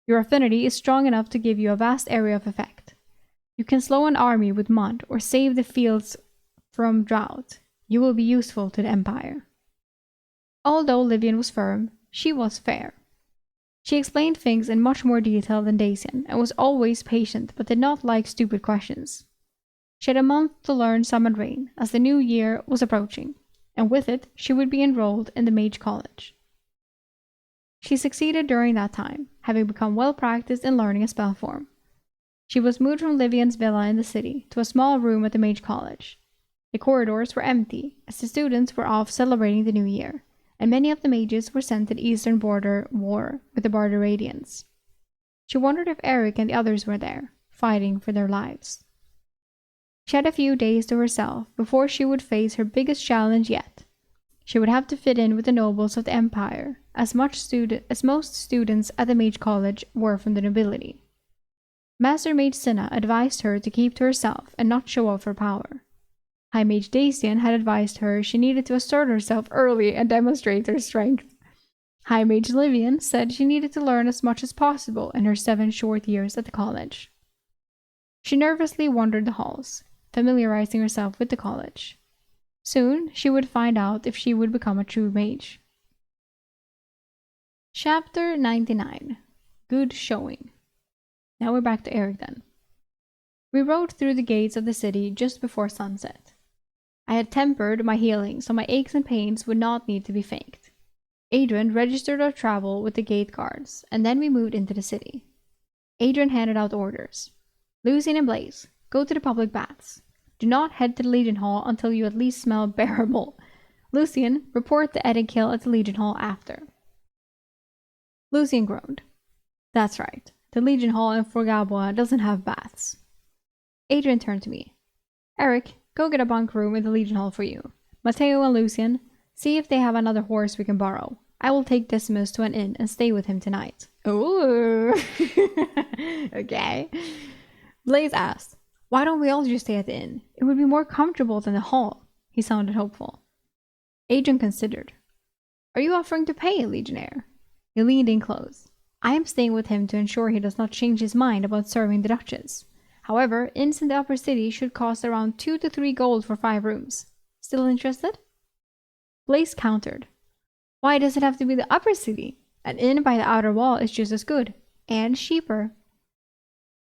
Your affinity is strong enough to give you a vast area of effect. You can slow an army with mud or save the fields from drought. You will be useful to the Empire." Although Livian was firm, she was fair. She explained things in much more detail than Dacian and was always patient but did not like stupid questions. She had a month to learn Summon Rain as the new year was approaching, and with it she would be enrolled in the Mage College. She succeeded during that time, having become well practiced in learning a spell form. She was moved from Livian's villa in the city to a small room at the Mage College. The corridors were empty, as the students were off celebrating the new year, and many of the mages were sent to the eastern border war with the Bardaradians. She wondered if Eric and the others were there, fighting for their lives. She had a few days to herself before she would face her biggest challenge yet. She would have to fit in with the nobles of the Empire, as most students at the Mage College were from the nobility. Master Mage Cinna advised her to keep to herself and not show off her power. High Mage Dacian had advised her she needed to assert herself early and demonstrate her strength. High Mage Livian said she needed to learn as much as possible in her 7 short years at the college. She nervously wandered the halls, familiarizing herself with the college. Soon, she would find out if she would become a true mage. Chapter 99. Good Showing. Now we're back to Eric then. We rode through the gates of the city just before sunset. I had tempered my healing so my aches and pains would not need to be faked. Adrian registered our travel with the gate guards, and then we moved into the city. Adrian handed out orders. "Lucian and Blaze, go to the public baths. Do not head to the Legion Hall until you at least smell bearable. Lucian, report the Ed kill at the Legion Hall after." Lucian groaned. "That's right. The Legion Hall in Forgaboa doesn't have baths." Adrian turned to me. "Eric, go get a bunk room in the Legion Hall for you. Matteo and Lucian, see if they have another horse we can borrow. I will take Decimus to an inn and stay with him tonight." Ooh. Okay. Blaze asked, "Why don't we all just stay at the inn? It would be more comfortable than the hall." He sounded hopeful. Adrian considered. "Are you offering to pay a legionnaire?" He leaned in close. "I am staying with him to ensure he does not change his mind about serving the Duchess. However, inns in the upper city should cost around 2 to 3 gold for 5 rooms. Still interested?" Blaze countered. "Why does it have to be the upper city? An inn by the outer wall is just as good, and cheaper."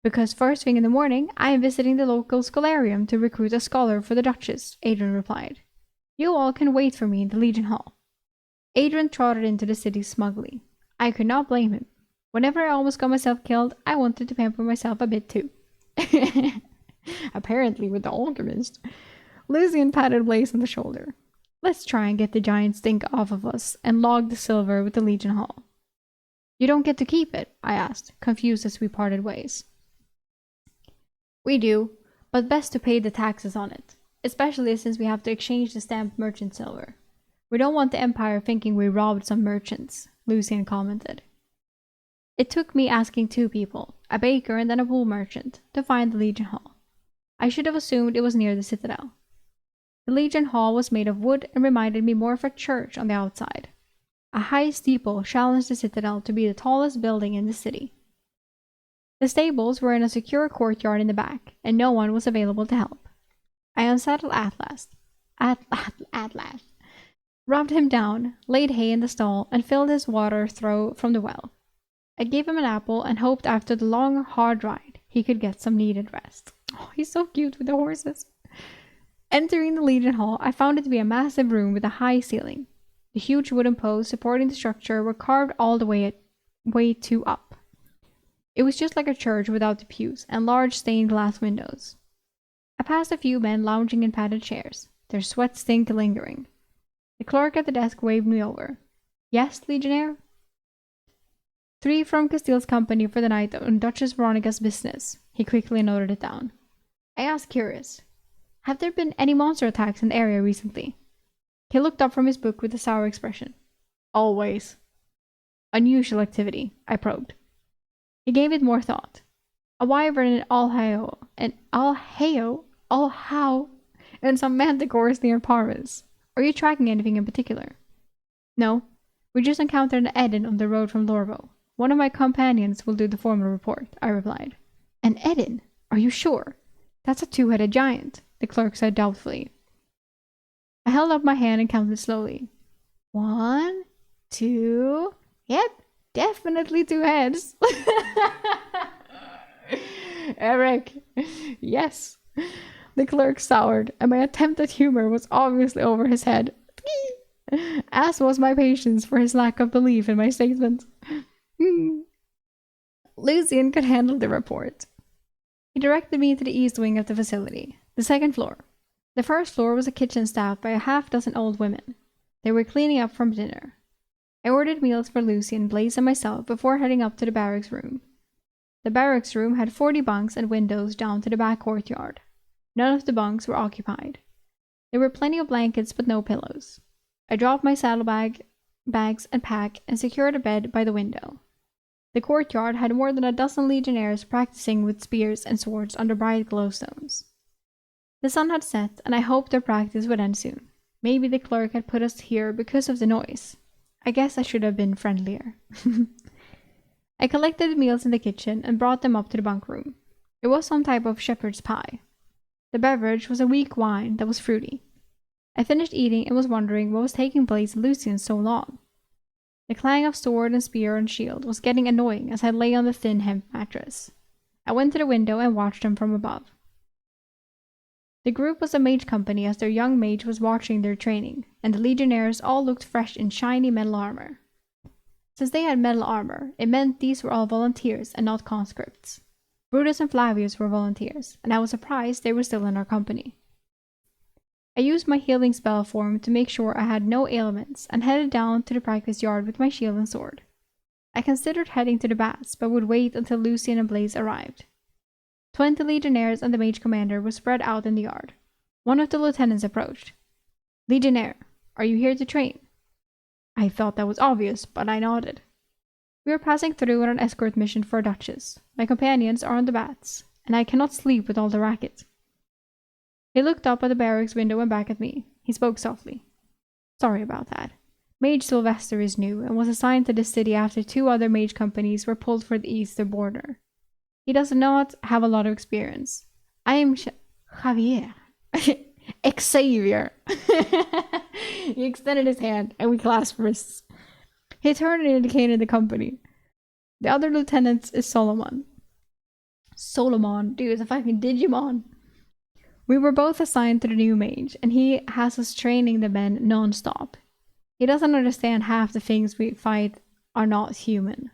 Because first thing in the morning, I am visiting the local scholarium to recruit a scholar for the Duchess, Adrian replied. You all can wait for me in the Legion Hall. Adrian trotted into the city smugly. I could not blame him. Whenever I almost got myself killed, I wanted to pamper myself a bit too. Apparently with the alchemist. Lucian patted Blaze on the shoulder. Let's try and get the giant stink off of us and log the silver with the Legion Hall. You don't get to keep it, I asked, confused as we parted ways. We do, but best to pay the taxes on it, especially since we have to exchange the stamped merchant silver. We don't want the Empire thinking we robbed some merchants, Lucian commented. It took me asking 2 people, a baker and then a wool merchant, to find the Legion Hall. I should have assumed it was near the Citadel. The Legion Hall was made of wood and reminded me more of a church on the outside. A high steeple challenged the Citadel to be the tallest building in the city. The stables were in a secure courtyard in the back, and no one was available to help. I unsaddled Atlas, rubbed him down, laid hay in the stall, and filled his water throw from the well. I gave him an apple and hoped after the long, hard ride he could get some needed rest. Oh, he's so cute with the horses. Entering the Legion Hall, I found it to be a massive room with a high ceiling. The huge wooden posts supporting the structure were carved all the way to up. It was just like a church without the pews and large stained glass windows. I passed a few men lounging in padded chairs, their sweat stink lingering. The clerk at the desk waved me over. Yes, Legionnaire? 3 from Castile's company for the night on Duchess Veronica's business. He quickly noted it down. I asked curious. Have there been any monster attacks in the area recently? He looked up from his book with a sour expression. Always. Unusual activity, I probed. He gave it more thought. A wyvern in Alhao, and some manticores near Parvis. Are you tracking anything in particular? No. We just encountered an Eden on the road from Lorvo. One of my companions will do the formal report, I replied. An Eden? Are you sure? That's a 2-headed giant, the clerk said doubtfully. I held up my hand and counted slowly. 1, 2... Yep, definitely 2 heads. Eric. Yes. The clerk soured, and my attempt at humor was obviously over his head. As was my patience for his lack of belief in my statement. Lucian could handle the report. He directed me to the east wing of the facility, the 2nd floor. The 1st floor was a kitchen staffed by a half-dozen old women. They were cleaning up from dinner. I ordered meals for Lucian, Blaze, and myself before heading up to the barracks room. The barracks room had 40 bunks and windows down to the back courtyard. None of the bunks were occupied. There were plenty of blankets but no pillows. I dropped my bags and pack and secured a bed by the window. The courtyard had more than a dozen legionnaires practicing with spears and swords under bright glowstones. The sun had set, and I hoped their practice would end soon. Maybe the clerk had put us here because of the noise. I guess I should have been friendlier. I collected the meals in the kitchen and brought them up to the bunk room. It was some type of shepherd's pie. The beverage was a weak wine that was fruity. I finished eating and was wondering what was taking place in Lucian so long. The clang of sword and spear and shield was getting annoying as I lay on the thin hemp mattress. I went to the window and watched them from above. The group was a mage company as their young mage was watching their training, and the legionnaires all looked fresh in shiny metal armor. Since they had metal armor, it meant these were all volunteers and not conscripts. Brutus and Flavius were volunteers, and I was surprised they were still in our company. I used my healing spell form to make sure I had no ailments and headed down to the practice yard with my shield and sword. I considered heading to the baths, but would wait until Lucian and Blaze arrived. 20 legionnaires and the mage commander were spread out in the yard. One of the lieutenants approached. Legionnaire, are you here to train? I thought that was obvious, but I nodded. We are passing through on an escort mission for a duchess. My companions are on the baths, and I cannot sleep with all the racket. He looked up at the barracks window and back at me. He spoke softly. Sorry about that. Mage Sylvester is new and was assigned to this city after 2 other mage companies were pulled for the eastern border. He does not have a lot of experience. I am Javier. Xavier. He extended his hand and we clasped wrists. He turned and indicated the company. The other lieutenant is Solomon. Solomon, dude, it's a fucking Digimon. We were both assigned to the new mage, and he has us training the men non-stop. He doesn't understand half the things we fight are not human.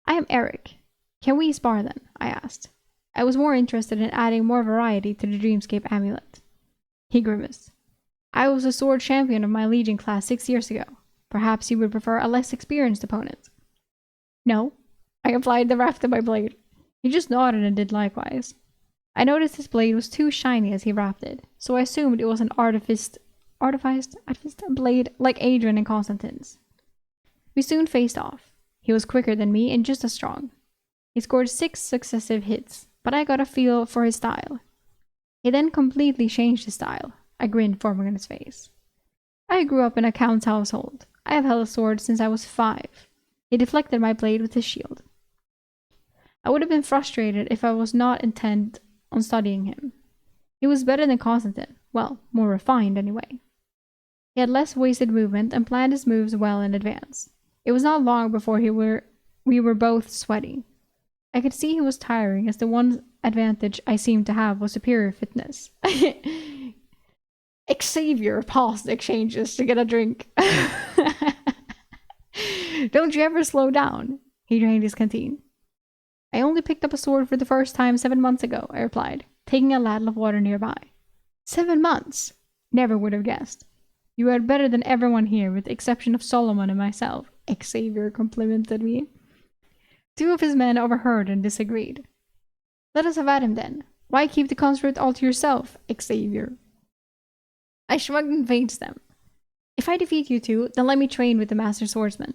I am Eric. Can we spar then? I asked. I was more interested in adding more variety to the Dreamscape amulet. He grimaced. I was a sword champion of my Legion class 6 years ago. Perhaps you would prefer a less experienced opponent. No. I applied the wrap to my blade. He just nodded and did likewise. I noticed his blade was too shiny as he wrapped it, so I assumed it was an artificed blade like Adrian and Constantine's. We soon faced off. He was quicker than me and just as strong. He scored 6 successive hits, but I got a feel for his style. He then completely changed his style, a grin forming on his face. I grew up in a count's household. I have held a sword since I was 5. He deflected my blade with his shield. I would have been frustrated if I was not intent on studying him. He was better than Constantine, well, more refined anyway. He had less wasted movement and planned his moves well in advance. It was not long before we were both sweaty. I could see he was tiring, as the one advantage I seemed to have was superior fitness. Xavier paused the exchanges to get a drink. Don't you ever slow down? He drained his canteen. I only picked up a sword for the first time 7 months ago, I replied, taking a ladle of water nearby. 7 months? Never would have guessed. You are better than everyone here, with the exception of Solomon and myself, Xavier complimented me. 2 of his men overheard and disagreed. Let us have at him then. Why keep the conscript all to yourself, Xavier? I shrugged and faced them. If I defeat you 2, then let me train with the master swordsman.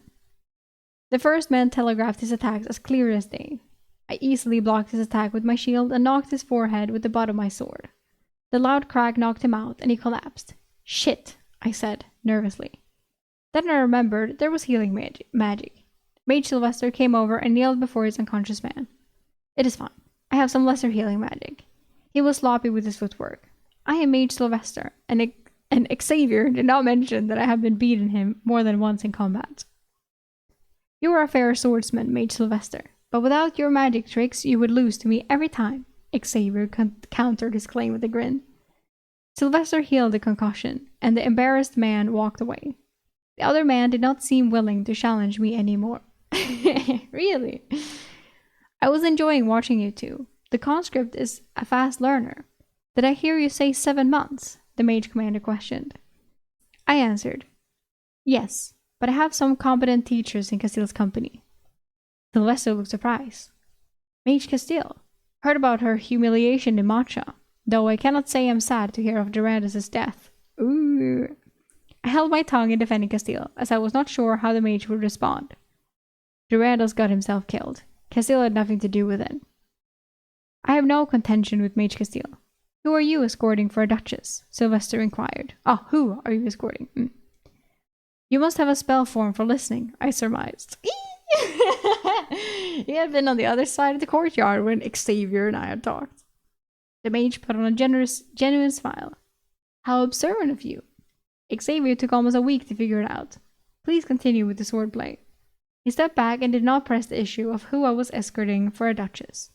The first man telegraphed his attacks as clear as day. I easily blocked his attack with my shield and knocked his forehead with the butt of my sword. The loud crack knocked him out and he collapsed. Shit, I said, nervously. Then I remembered there was healing magic. Mage Sylvester came over and kneeled before his unconscious man. It is fine. I have some lesser healing magic. He was sloppy with his footwork. I am Mage Sylvester, and Xavier did not mention that I have been beaten him more than once in combat. You are a fair swordsman, Mage Sylvester, but without your magic tricks you would lose to me every time, Xavier countered his claim with a grin. Sylvester healed the concussion, and the embarrassed man walked away. The other man did not seem willing to challenge me anymore. Really? I was enjoying watching you 2. The conscript is a fast learner. Did I hear you say 7 months? The mage commander questioned. I answered, yes, but I have some competent teachers in Castile's company. Sylvester looked surprised. Mage Castile. Heard about her humiliation in Matcha, though I cannot say I'm sad to hear of Durandus' death. Ooh. I held my tongue in defending Castile, as I was not sure how the mage would respond. Durandus got himself killed. Castile had nothing to do with it. I have no contention with Mage Castile. Who are you escorting for a duchess? Sylvester inquired. Who are you escorting? You must have a spell form for listening, I surmised. He had been on the other side of the courtyard when Xavier and I had talked. The mage put on a genuine smile. How observant of you. Xavier took almost a week to figure it out. Please continue with the swordplay. He stepped back and did not press the issue of who I was escorting for a duchess.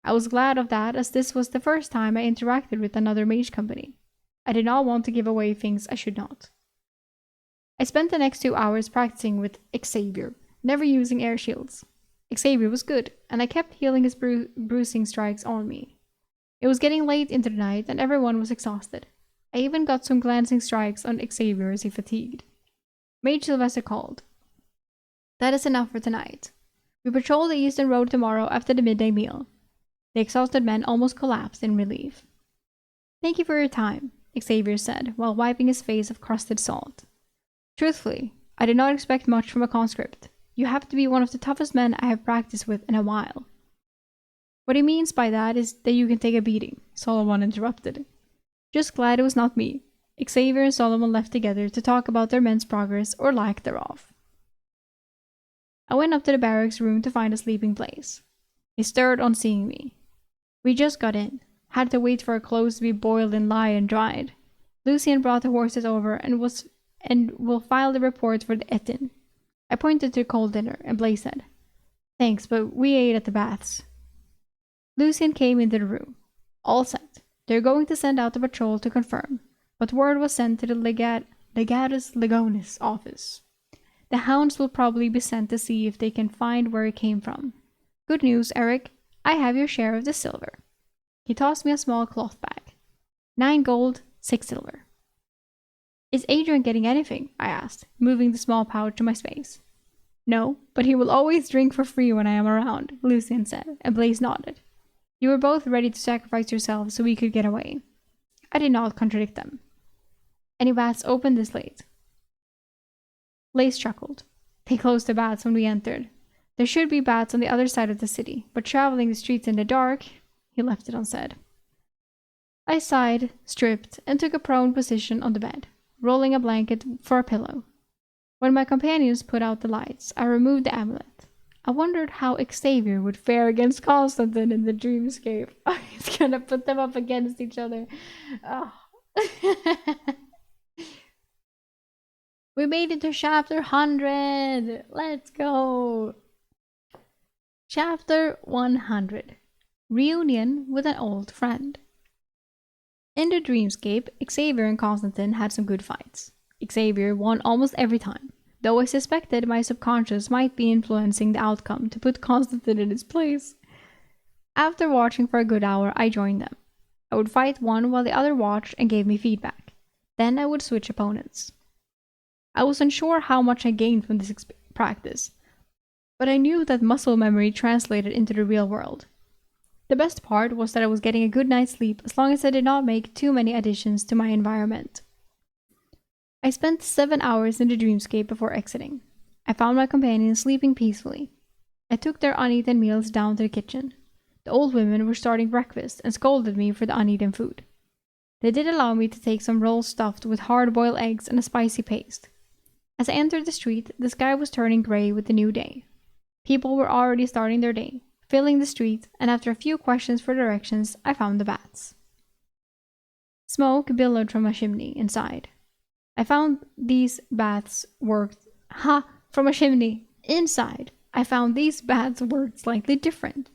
I was glad of that, as this was the first time I interacted with another mage company. I did not want to give away things I should not. I spent the next 2 hours practicing with Xavier, never using air shields. Xavier was good, and I kept healing his bruising strikes on me. It was getting late into the night, and everyone was exhausted. I even got some glancing strikes on Xavier as he fatigued. Mage Sylvester called. That is enough for tonight. We patrol the eastern road tomorrow after the midday meal. The exhausted men almost collapsed in relief. Thank you for your time, Xavier said, while wiping his face of crusted salt. Truthfully, I did not expect much from a conscript. You have to be one of the toughest men I have practiced with in a while. What he means by that is that you can take a beating, Solomon interrupted. Just glad it was not me. Xavier and Solomon left together to talk about their men's progress or lack thereof. I went up to the barracks room to find a sleeping place. He stirred on seeing me. We just got in. Had to wait for our clothes to be boiled and lie and dried. Lucien brought the horses over and will file the report for the Etin. I pointed to the cold dinner, and Blaise said, Thanks, but we ate at the baths. Lucian came into the room. All set. They're going to send out a patrol to confirm, but word was sent to the Legatus Legonis office. The hounds will probably be sent to see if they can find where it came from. Good news, Eric. I have your share of the silver. He tossed me a small cloth bag. 9 gold, 6 silver. Is Adrian getting anything? I asked, moving the small pouch to my space. No, but he will always drink for free when I am around, Lucian said, and Blaze nodded. You were both ready to sacrifice yourselves so we could get away. I did not contradict them. Any bats open this late? Blaze chuckled. They closed the bats when we entered. There should be bats on the other side of the city, but traveling the streets in the dark, he left it unsaid. I sighed, stripped, and took a prone position on the bed, rolling a blanket for a pillow. When my companions put out the lights, I removed the amulet. I wondered how Xavier would fare against Constantine in the dreamscape. He's gonna put them up against each other. Oh. We made it to chapter 100! Let's go! Chapter 100. Reunion with an old friend. In the dreamscape, Xavier and Constantine had some good fights. Xavier won almost every time, though I suspected my subconscious might be influencing the outcome to put Constantine in his place. After watching for a good hour, I joined them. I would fight one while the other watched and gave me feedback. Then I would switch opponents. I was unsure how much I gained from this practice, but I knew that muscle memory translated into the real world. The best part was that I was getting a good night's sleep as long as I did not make too many additions to my environment. I spent 7 hours in the dreamscape before exiting. I found my companions sleeping peacefully. I took their uneaten meals down to the kitchen. The old women were starting breakfast and scolded me for the uneaten food. They did allow me to take some rolls stuffed with hard-boiled eggs and a spicy paste. As I entered the street, the sky was turning gray with the new day. People were already starting their day, filling the street, and after a few questions for directions, I found the bats. Smoke billowed from a chimney inside. I found these bats worked... from a chimney inside. I found these bats worked slightly different.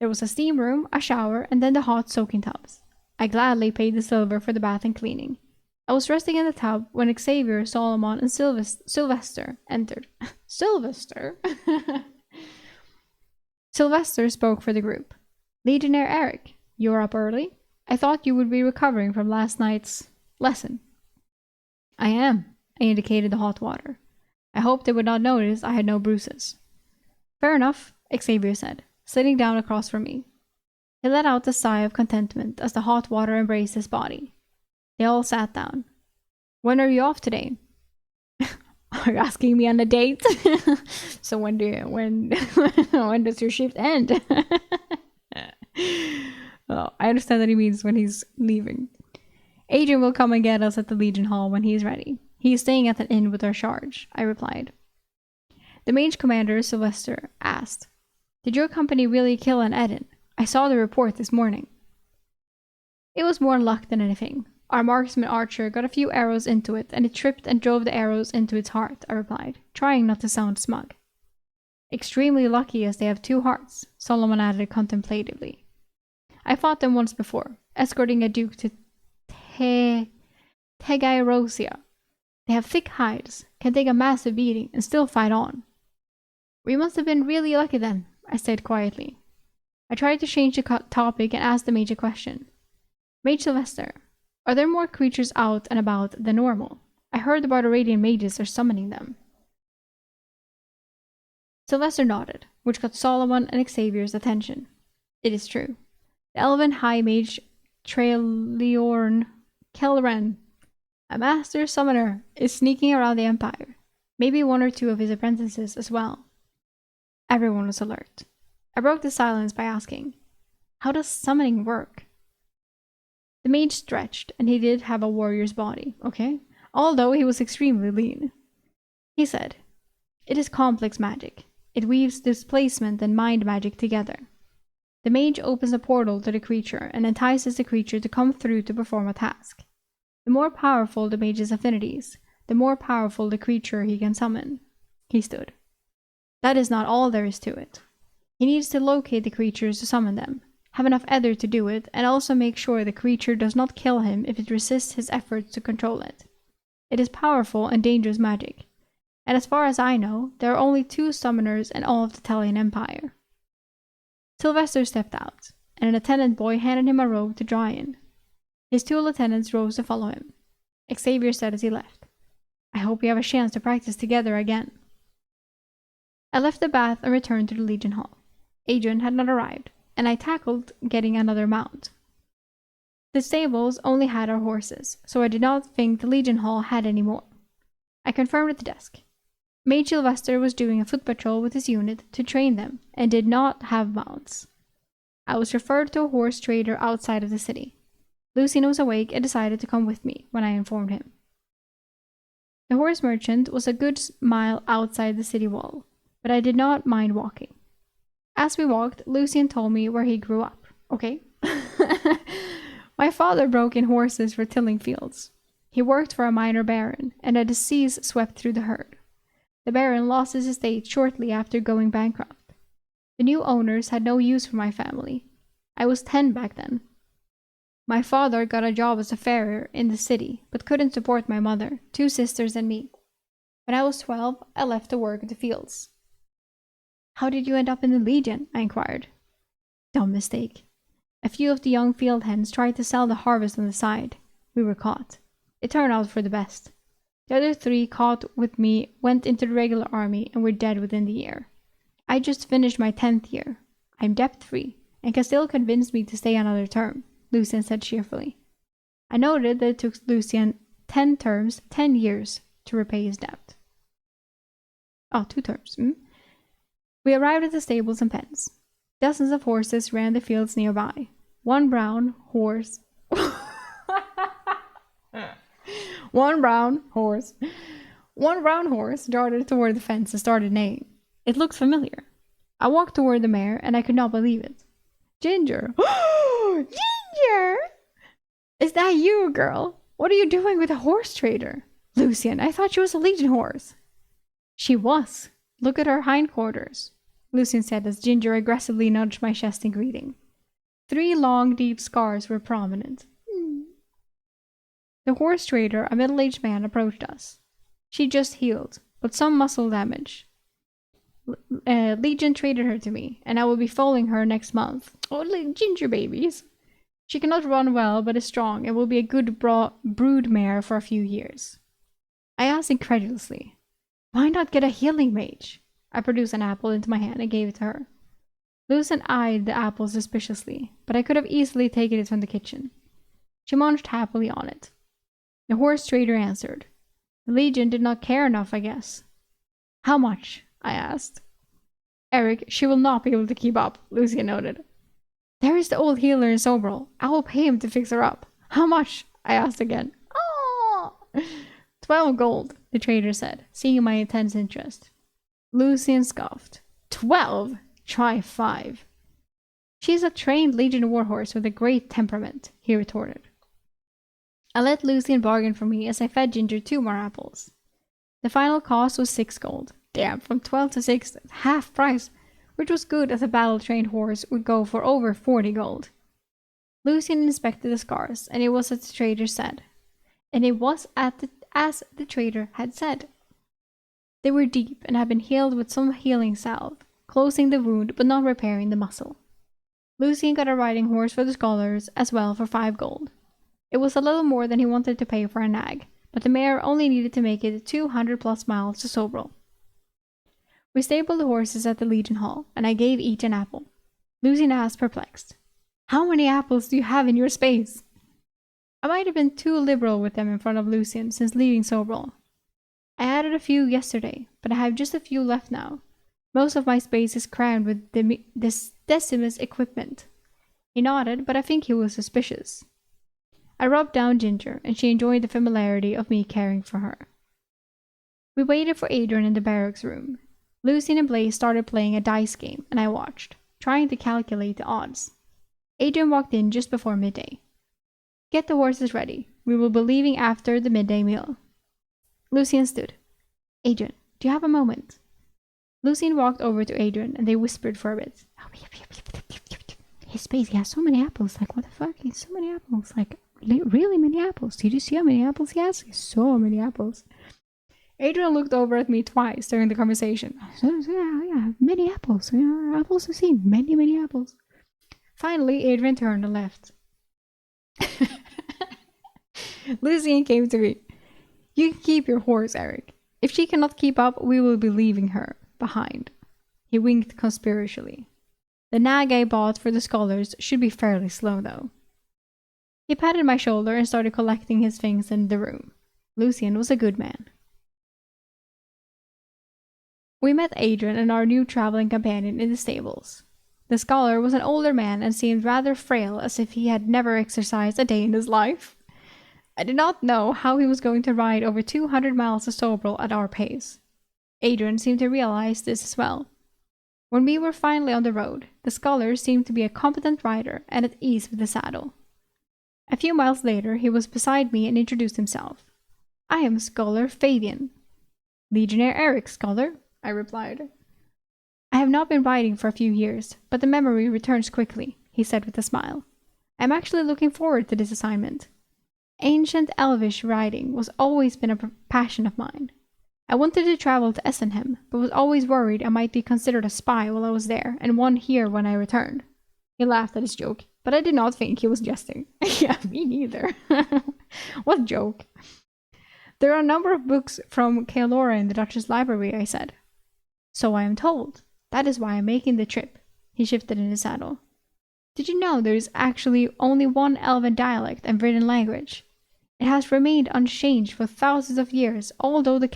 There was a steam room, a shower, and then the hot soaking tubs. I gladly paid the silver for the bath and cleaning. I was resting in the tub when Xavier, Solomon, and Sylvester entered. Sylvester? Sylvester spoke for the group. Legionnaire Eric, you're up early? I thought you would be recovering from last night's lesson. I am, I indicated the hot water. I hoped they would not notice I had no bruises. Fair enough, Xavier said, sitting down across from me. He let out a sigh of contentment as the hot water embraced his body. They all sat down. When are you off today? Are you asking me on a date? So when does your shift end? Oh, I understand that he means when he's leaving. Adrian will come and get us at the Legion Hall when he is ready. He is staying at an inn with our charge, I replied. The mage commander, Sylvester, asked, Did your company really kill an Eden? I saw the report this morning. It was more luck than anything. Our marksman archer got a few arrows into it, and it tripped and drove the arrows into its heart, I replied, trying not to sound smug. Extremely lucky as they have 2 hearts, Solomon added contemplatively. I fought them once before, escorting a duke to Tegairosia. They have thick hides, can take a massive beating, and still fight on. We must have been really lucky then, I said quietly. I tried to change the topic and asked the mage a question. Mage Sylvester, are there more creatures out and about than normal? I heard the Barbaradian mages are summoning them. Sylvester nodded, which got Solomon and Xavier's attention. It is true. The elven high mage Traeliorn Kelren, a master summoner, is sneaking around the Empire. Maybe 1 or 2 of his apprentices as well. Everyone was alert. I broke the silence by asking, how does summoning work? The mage stretched, and he did have a warrior's body, okay? Although he was extremely lean. He said, it is complex magic. It weaves displacement and mind magic together. The mage opens a portal to the creature and entices the creature to come through to perform a task. The more powerful the mage's affinities, the more powerful the creature he can summon. He stood. That is not all there is to it. He needs to locate the creatures to summon them, have enough ether to do it, and also make sure the creature does not kill him if it resists his efforts to control it. It is powerful and dangerous magic, and as far as I know, there are only 2 summoners in all of the Telian Empire. Sylvester stepped out, and an attendant boy handed him a robe to dry in. His 2 lieutenants rose to follow him. Xavier said as he left, "I hope we have a chance to practice together again." I left the bath and returned to the Legion Hall. Adrian had not arrived, and I tackled getting another mount. The stables only had our horses, so I did not think the Legion Hall had any more. I confirmed at the desk. Mage Sylvester was doing a foot patrol with his unit to train them, and did not have mounts. I was referred to a horse trader outside of the city. Lucien was awake and decided to come with me when I informed him. The horse merchant was a good mile outside the city wall, but I did not mind walking. As we walked, Lucien told me where he grew up. Okay. My father broke in horses for tilling fields. He worked for a minor baron, and a disease swept through the herd. The baron lost his estate shortly after going bankrupt. The new owners had no use for my family. I was 10 back then. My father got a job as a farrier in the city, but couldn't support my mother, 2 sisters, and me. When I was 12, I left to work in the fields. "How did you end up in the Legion?" I inquired. "Dumb mistake. A few of the young field hands tried to sell the harvest on the side. We were caught. It turned out for the best. The other 3 caught with me went into the regular army and were dead within the year. I just finished my 10th year. I'm debt-free and can still convince me to stay another term," Lucien said cheerfully. I noted that it took Lucien 10 terms, 10 years, to repay his debt. 2 terms. We arrived at the stables and pens. Dozens of horses ran the fields nearby. One brown horse darted toward the fence and started neighing. It looked familiar. I walked toward the mare, and I could not believe it. "Ginger!" "Ginger! Is that you, girl? What are you doing with a horse trader?" "Lucien, I thought she was a Legion horse." "She was. Look at her hindquarters," Lucien said as Ginger aggressively nudged my chest in greeting. 3 long, deep scars were prominent. The horse trader, a middle-aged man, approached us. "She just healed, but some muscle damage. Legion traded her to me, and I will be foaling her next month. Oh, Ginger babies. She cannot run well, but is strong, and will be a good brood mare for a few years." I asked incredulously, "Why not get a healing mage?" I produced an apple into my hand and gave it to her. Lucien eyed the apple suspiciously, but I could have easily taken it from the kitchen. She munched happily on it. The horse trader answered. "The Legion did not care enough, I guess." "How much?" I asked. "Eric, she will not be able to keep up," Lucien noted. "There is the old healer in Sobral. I will pay him to fix her up." "How much?" I asked again. "Oh, 12 gold, the trader said, seeing my intense interest. Lucien scoffed. 12? Try 5. "She's a trained Legion warhorse with a great temperament," he retorted. I let Lucien bargain for me as I fed Ginger 2 more apples. The final cost was 6 gold. Damn, from 12 to 6, half price, which was good as a battle-trained horse would go for over 40 gold. Lucien inspected the scars, and it was as the trader said. As the trader had said. They were deep and had been healed with some healing salve, closing the wound but not repairing the muscle. Lucien got a riding horse for the scholars as well for 5 gold. It was a little more than he wanted to pay for a nag, but the mare only needed to make it 200+ miles to Sobral. We stabled the horses at the Legion Hall, and I gave each an apple. Lucien asked, perplexed, "How many apples do you have in your space?" I might have been too liberal with them in front of Lucien since leaving Sobral. "I added a few yesterday, but I have just a few left now. Most of my space is crammed with Decimus equipment." He nodded, but I think he was suspicious. I rubbed down Ginger, and she enjoyed the familiarity of me caring for her. We waited for Adrian in the barracks room. Lucien and Blaze started playing a dice game, and I watched, trying to calculate the odds. Adrian walked in just before midday. "Get the horses ready. We will be leaving after the midday meal." Lucien stood. "Adrian, do you have a moment?" Lucien walked over to Adrian and they whispered for a bit. His space, he has so many apples. Like, what the fuck? He has so many apples. Like, really many apples. Did you see how many apples he has? He has so many apples. Adrian looked over at me twice during the conversation. Yeah, many apples. Yeah, I've also seen many apples. Finally, Adrian turned and left. Lucien came to me. You can keep your horse, Eric. If she cannot keep up, we will be leaving her behind. He winked conspiracially. The nag I bought for the scholars should be fairly slow, though. He patted my shoulder and started collecting his things in the room. Lucien was a good man. We met Adrian and our new traveling companion in the stables. The scholar was an older man and seemed rather frail, as if he had never exercised a day in his life. I did not know how he was going to ride over 200 miles to Sobral at our pace. Adrian seemed to realize this as well. When we were finally on the road, the scholar seemed to be a competent rider and at ease with the saddle. A few miles later, he was beside me and introduced himself. I am Scholar Fabian. Legionnaire Eric, Scholar, I replied. I have not been riding for a few years, but the memory returns quickly, he said with a smile. I am actually looking forward to this assignment. Ancient Elvish riding was always been a passion of mine. I wanted to travel to Essenheim, but was always worried I might be considered a spy while I was there and one here when I returned. He laughed at his joke, but I did not think he was jesting. Yeah, me neither. What joke? There are a number of books from Kaelora in the Duchess' library, I said. So I am told. That is why I am making the trip. He shifted in his saddle. Did you know there is actually only one Elven dialect and written language? It has remained unchanged for thousands of years, although the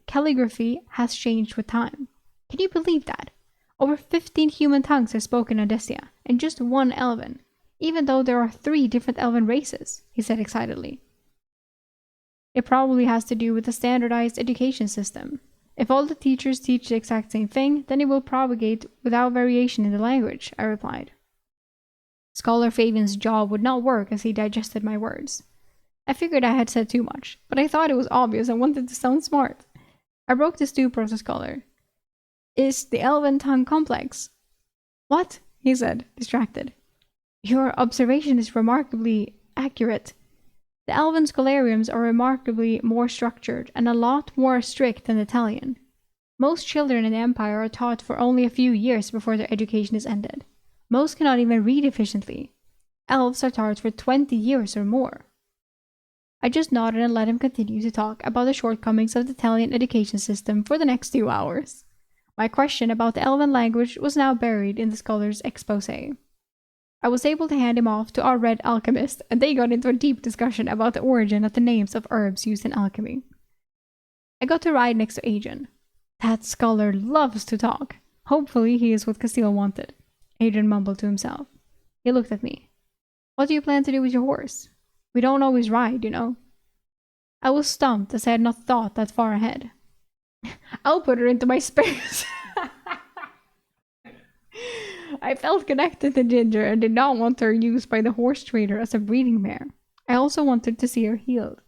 calligraphy has changed with time. Can you believe that? Over 15 human tongues are spoken in Destia, and just one Elven, even though there are 3 different Elven races, he said excitedly. It probably has to do with the standardized education system. If all the teachers teach the exact same thing, then it will propagate without variation in the language, I replied. Scholar Fabian's jaw would not work as he digested my words. I figured I had said too much, but I thought it was obvious and wanted to sound smart. I broke the stupor of the scholar. Is the Elven tongue complex? What? He said, distracted. Your observation is remarkably accurate. The Elven scholariums are remarkably more structured and a lot more strict than Italian. Most children in the Empire are taught for only a few years before their education is ended. Most cannot even read efficiently. Elves are taught for 20 years or more. I just nodded and let him continue to talk about the shortcomings of the Italian education system for the next 2 hours. My question about the Elven language was now buried in the scholar's exposé. I was able to hand him off to our red alchemist, and they got into a deep discussion about the origin of the names of herbs used in alchemy. I got to ride next to Adrian. That scholar loves to talk. Hopefully he is what Castile wanted. Adrian mumbled to himself. He looked at me. What do you plan to do with your horse? We don't always ride, you know. I was stumped as I had not thought that far ahead. I'll put her into my spares. I felt connected to Ginger and did not want her used by the horse trader as a breeding mare. I also wanted to see her healed.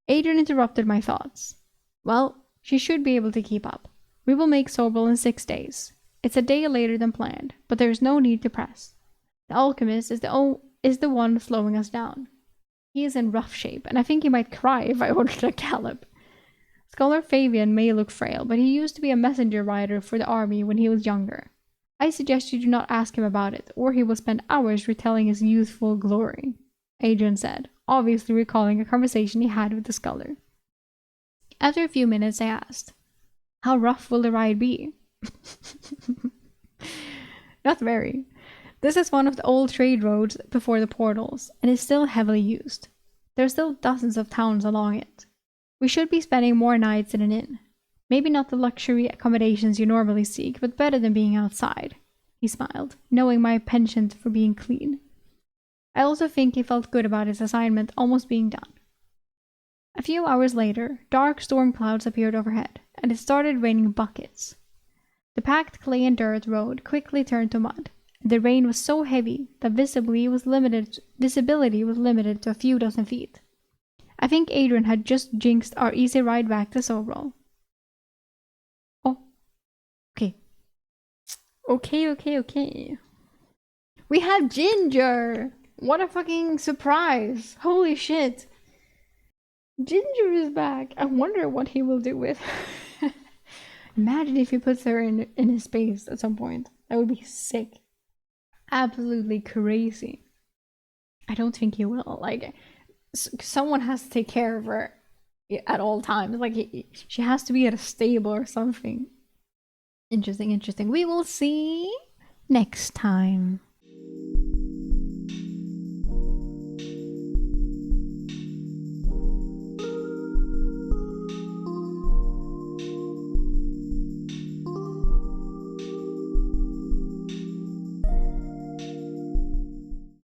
Adrian interrupted my thoughts. Well, she should be able to keep up. We will make Sobral in 6 days. It's a day later than planned, but there is no need to press. The alchemist is the one slowing us down. He is in rough shape, and I think he might cry if I ordered a gallop. Scholar Fabian may look frail, but he used to be a messenger rider for the army when he was younger. I suggest you do not ask him about it, or he will spend hours retelling his youthful glory, Adrian said, obviously recalling a conversation he had with the scholar. After a few minutes, I asked, how rough will the ride be? Not very. This is one of the old trade roads before the portals, and is still heavily used. There are still dozens of towns along it. We should be spending more nights in an inn. Maybe not the luxury accommodations you normally seek, but better than being outside. He smiled, knowing my penchant for being clean. I also think he felt good about his assignment almost being done. A few hours later, dark storm clouds appeared overhead, and it started raining buckets. The packed clay and dirt road quickly turned to mud. The rain was so heavy that visibility was limited to a few dozen feet. I think Adrian had just jinxed our easy ride back to Sobral. Okay. We have Ginger! What a fucking surprise! Holy shit! Ginger is back! I wonder what he will do with her. Imagine if he puts her in his space at some point. That would be sick. Absolutely crazy. I don't think he will. Like, someone has to take care of her at all times. Like, she has to be at a stable or something. Interesting. We will see next time.